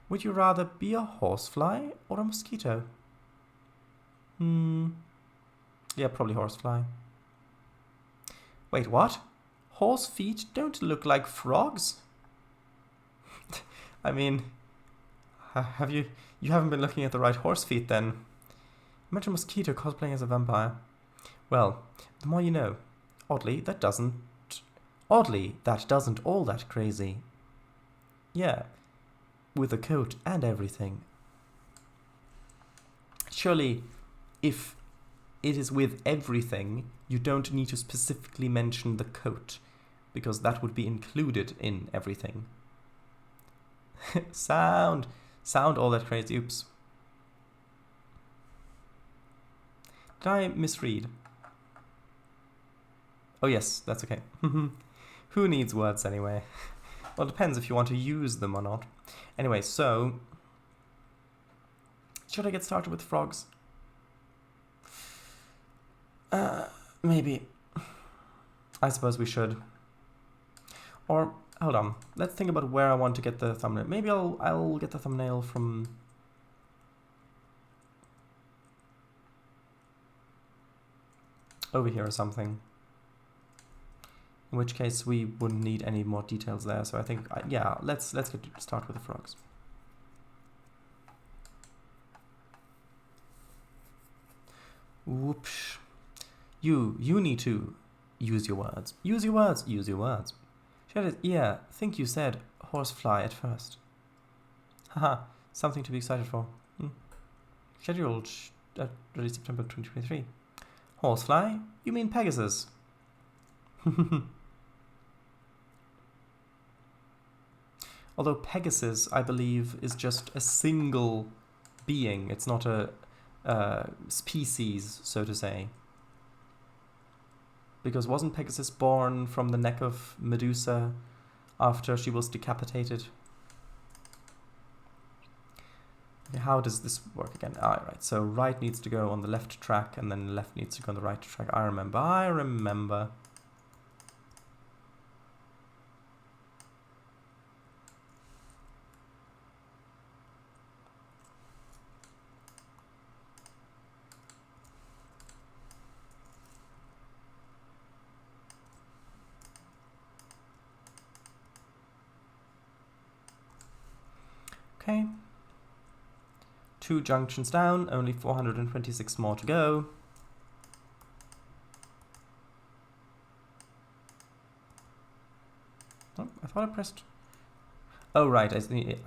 Would you rather be a horsefly or a mosquito? Yeah, probably horsefly. Wait, what? Horse feet don't look like frogs? I mean, you haven't been looking at the right horse feet then. Imagine a mosquito cosplaying as a vampire. Well, the more you know. Oddly, that doesn't all that crazy. Yeah, with a coat and everything. Surely, if it is with everything, you don't need to specifically mention the coat, because that would be included in everything. Sound all that crazy. Oops. Did I misread? Oh yes, that's okay. Who needs words anyway? Well, it depends if you want to use them or not. Anyway, so... should I get started with frogs? Maybe. I suppose we should. Or, hold on. Let's think about where I want to get the thumbnail. Maybe I'll get the thumbnail from... over here or something. In which case we wouldn't need any more details there. So I think, yeah, let's start with the frogs. Whoops. You need to use your words. Use your words. Use your words. Yeah, think you said horsefly at first. Haha, something to be excited for. Scheduled release September 2023. Horsefly? You mean Pegasus? Although Pegasus, I believe, is just a single being. It's not a species, so to say. Because wasn't Pegasus born from the neck of Medusa after she was decapitated? Okay, how does this work again? Right, so right needs to go on the left track and then left needs to go on the right track. I remember. Okay. 2 junctions down, only 426 more to go. Oh, I thought I pressed... oh, right, I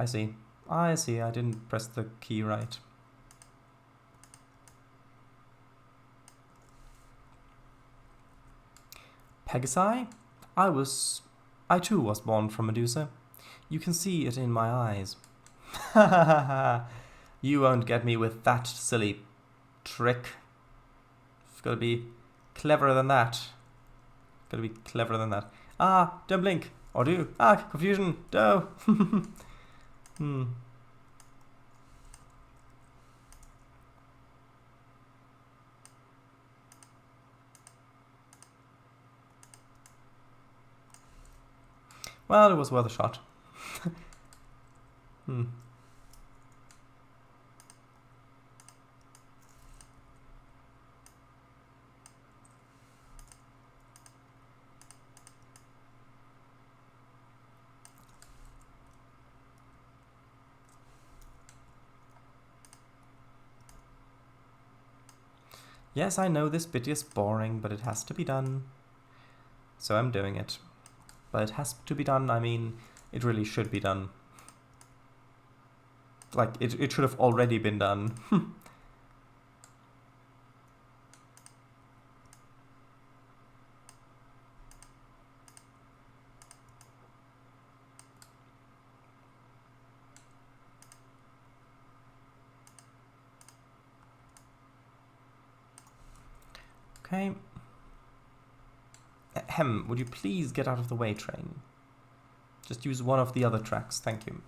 see. I didn't press the key right. Pegasi? I too was born from Medusa. You can see it in my eyes. Ha ha ha ha. You won't get me with that silly trick. It's gotta be cleverer than that. Ah, don't blink. Or do. Ah, confusion. No. Well, it was worth a shot. Yes, I know this bit is boring, but it has to be done. So I'm doing it. But it has to be done, I mean, it really should be done. Like, it should have already been done. Okay. Ahem, would you please get out of the way, train? Just use one of the other tracks, thank you.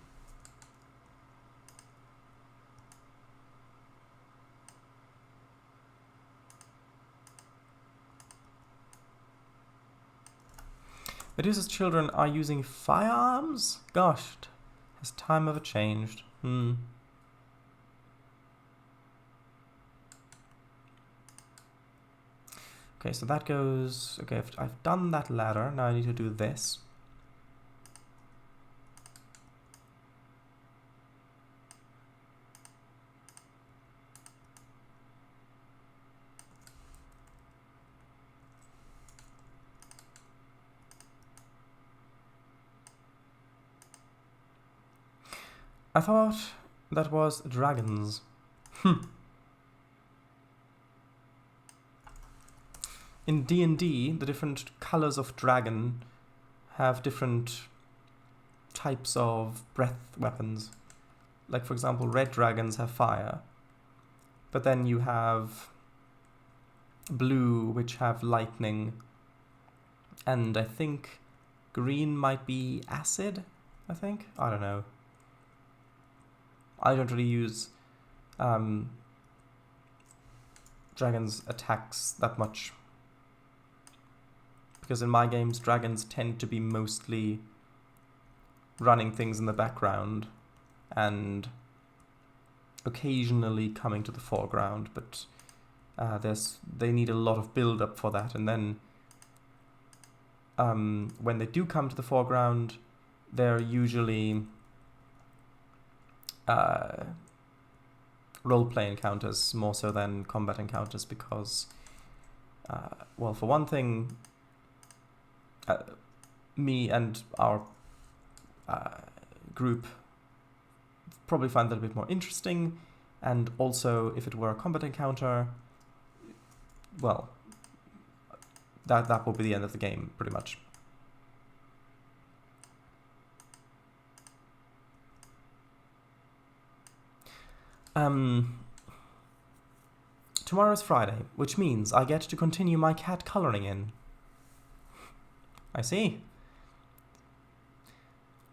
Medusa's children are using firearms? Gosh, has time ever changed? Okay, so that goes... Okay, I've done that ladder. Now I need to do this. I thought that was dragons. In D&D, the different colors of dragon have different types of breath weapons. Like, for example, red dragons have fire. But then you have blue, which have lightning. And I think green might be acid, I think? I don't know. I don't really use dragons' attacks that much. Because in my games, dragons tend to be mostly running things in the background and occasionally coming to the foreground, but they need a lot of build-up for that, and then when they do come to the foreground, they're usually role-play encounters more so than combat encounters, because well, for one thing, me and our group probably find that a bit more interesting, and also if it were a combat encounter, well, that will be the end of the game, pretty much. Tomorrow's Friday, which means I get to continue my cat colouring in. I see.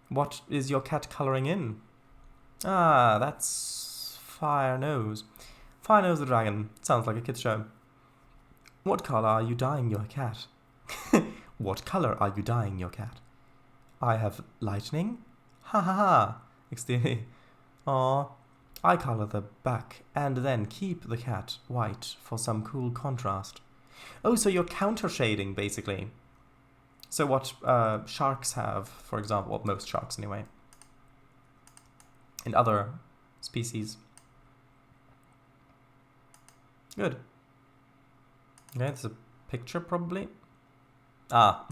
What is your cat colouring in? Ah, that's Fire Nose. Fire Nose the Dragon. Sounds like a kid's show. What colour are you dyeing your cat? What colour are you dyeing your cat? I have lightning? Ha ha ha. Exterior. Aw. I colour the back and then keep the cat white for some cool contrast. Oh, so you're counter shading, basically. So what sharks have, for example, well, most sharks anyway, in other species. Good. Okay, it's a picture probably. Ah.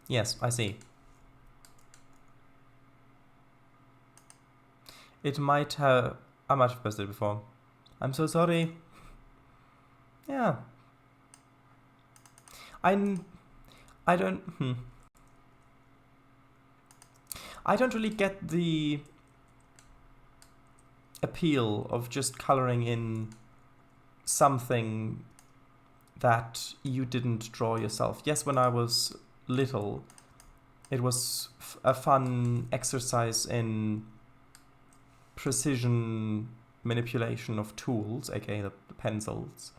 Yes, I see. It might have... I might have posted it before. I'm so sorry. Yeah. I don't really get the appeal of just colouring in something that you didn't draw yourself. Yes, when I was little, it was a fun exercise in precision manipulation of tools, aka the pencils.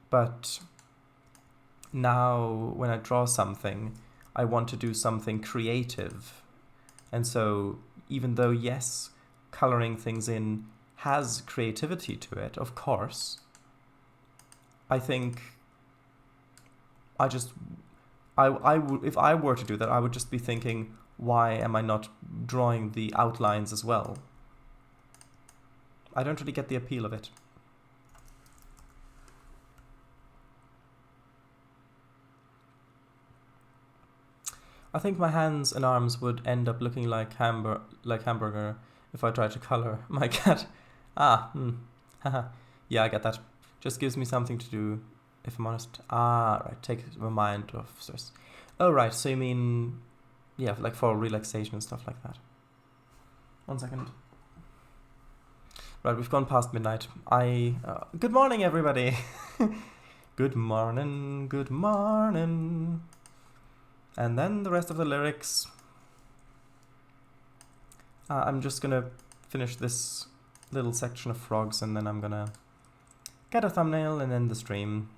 But now when I draw something, I want to do something creative. And so even though, yes, colouring things in has creativity to it, of course, I think if I were to do that, I would just be thinking, why am I not drawing the outlines as well? I don't really get the appeal of it. I think my hands and arms would end up looking like hamburger if I tried to colour my cat. Haha. Yeah, I get that. Just gives me something to do, if I'm honest. Right, take my mind off stress. Oh, right, so you mean, yeah, like for relaxation and stuff like that. 1 second. Right, we've gone past midnight. Good morning, everybody. Good morning, good morning. And then the rest of the lyrics. I'm just gonna finish this little section of frogs, and then I'm gonna get a thumbnail and end the stream.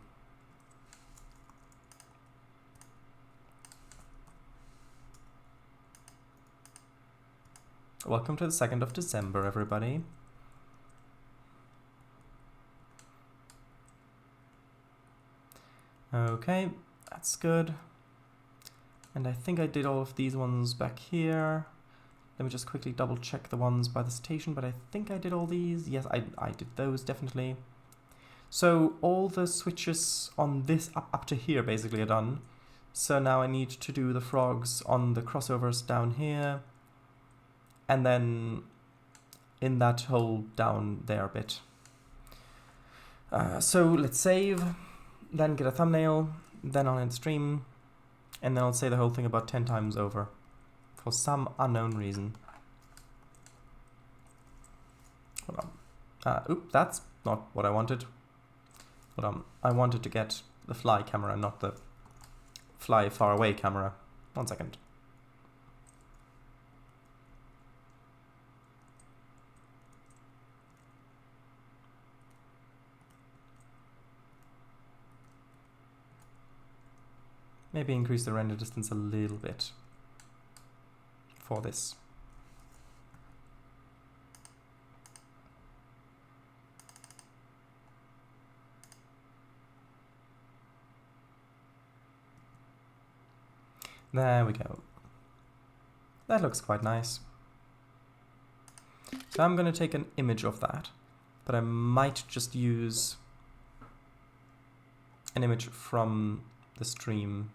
Welcome to the 2nd of December, everybody. Okay, that's good. And I think I did all of these ones back here. Let me just quickly double check the ones by the station, but I think I did all these. Yes, I did those, definitely. So all the switches on this up to here basically are done. So now I need to do the frogs on the crossovers down here. And then in that hole down there bit. So let's save, then get a thumbnail, then I'll end stream, and then I'll say the whole thing about 10 times over. For some unknown reason. Hold on. Oop, that's not what I wanted. Hold on. I wanted to get the fly camera, not the fly far away camera. 1 second. Maybe increase the render distance a little bit for this. There we go. That looks quite nice. So I'm going to take an image of that, but I might just use an image from the stream.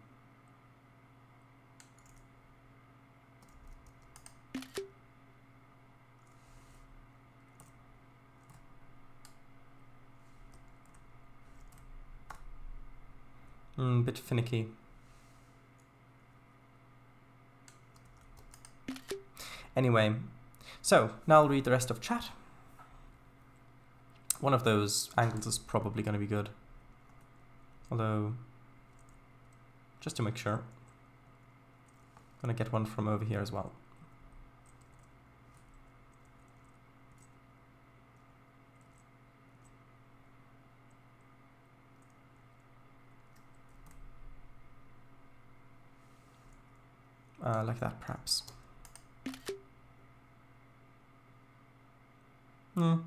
Bit finicky. Anyway, so now I'll read the rest of chat. One of those angles is probably going to be good. Although, just to make sure, I'm going to get one from over here as well. Like that, perhaps. We'll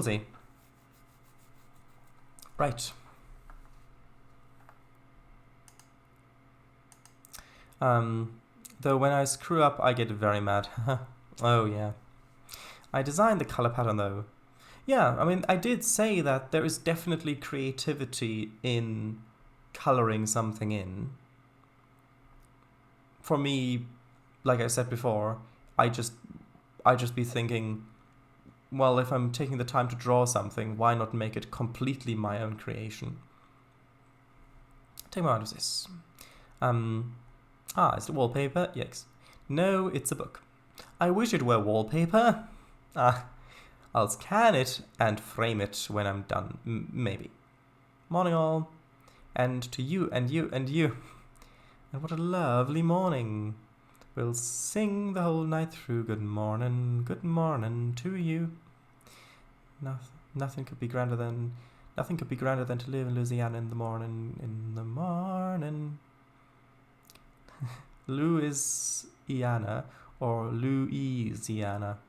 see. Right. Though when I screw up, I get very mad. Oh, yeah. I designed the color pattern, though. Yeah, I mean, I did say that there is definitely creativity in coloring something in. For me, like I said before, I just be thinking, well, if I'm taking the time to draw something, why not make it completely my own creation? Take me out of this. Is it wallpaper? Yes. No, it's a book. I wish it were wallpaper. I'll scan it and frame it when I'm done. Maybe. Morning all. And to you and you and you. And what a lovely morning. We'll sing the whole night through. Good morning to you. Nothing could be grander than to live in Louisiana in the morning. Louisiana or Louisiana.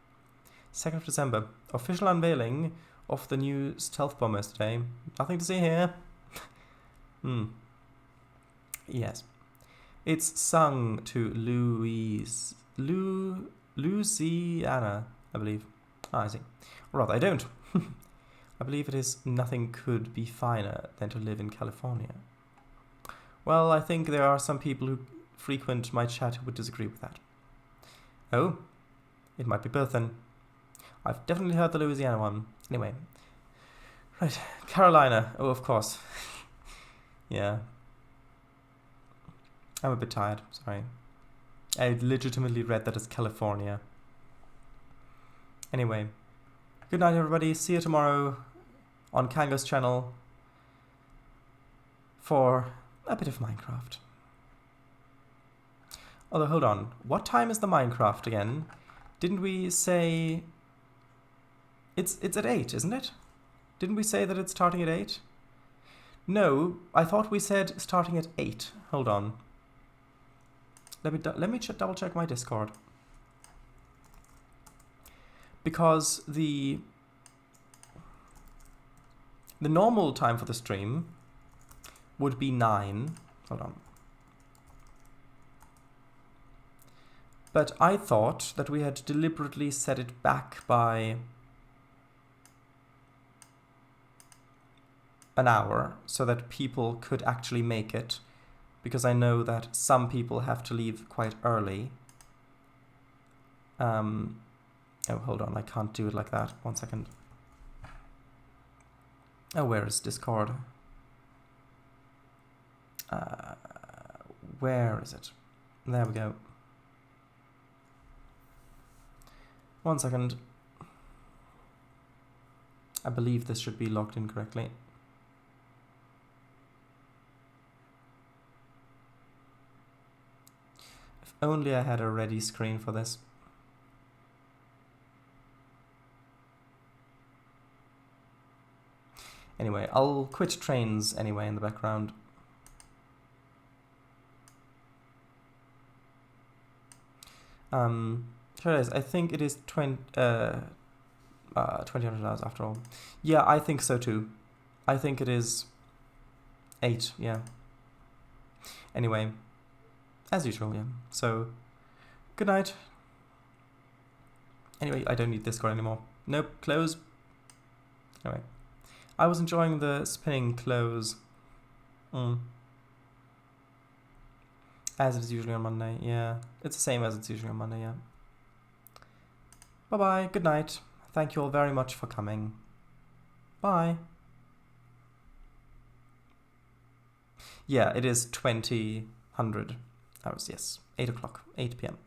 2nd of December. Official unveiling of the new stealth bombers today. Nothing to see here. Yes. It's sung to Louisiana, I believe. I see. Or rather, I don't. I believe it is nothing could be finer than to live in California. Well, I think there are some people who frequent my chat who would disagree with that. Oh, it might be both then. I've definitely heard the Louisiana one. Anyway. Right, Carolina. Oh, of course. Yeah. I'm a bit tired, sorry. I legitimately read that as California. Anyway. Good night, everybody. See you tomorrow on Kango's channel for a bit of Minecraft. Although, hold on. What time is the Minecraft again? Didn't we say... It's at 8, isn't it? Didn't we say that it's starting at 8? No, I thought we said starting at 8. Hold on. Let me double check my Discord. because the normal time for the stream would be 9. Hold on. But I thought that we had deliberately set it back by an hour so that people could actually make it, because I know that some people have to leave quite early. Oh, hold on, I can't do it like that. 1 second. Oh, where is Discord? Where is it? There we go. 1 second. I believe this should be logged in correctly. If only I had a ready screen for this. Anyway, I'll quit Trainz anyway in the background. I think it is 2000 hours after all. Yeah, I think so too. I think it is 8, yeah. Anyway, as usual, yeah. So, good night. Anyway, I don't need Discord anymore. Nope, close. Anyway, I was enjoying the spinning close. As it is usually on Monday, yeah. It's the same as it's usually on Monday, yeah. Bye-bye, good night. Thank you all very much for coming. Bye. Yeah, it is 2000 hours, yes. 8 o'clock, 8 p.m.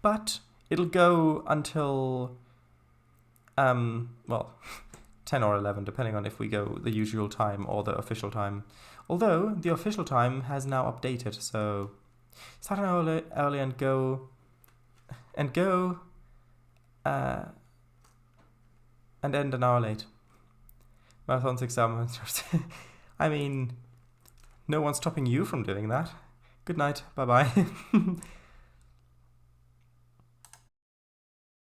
But it'll go until, well, 10 or 11, depending on if we go the usual time or the official time. Although, the official time has now updated, so start an hour early and go, and end an hour late. Marathon 6 hours. I mean, no one's stopping you from doing that. Good night, bye-bye.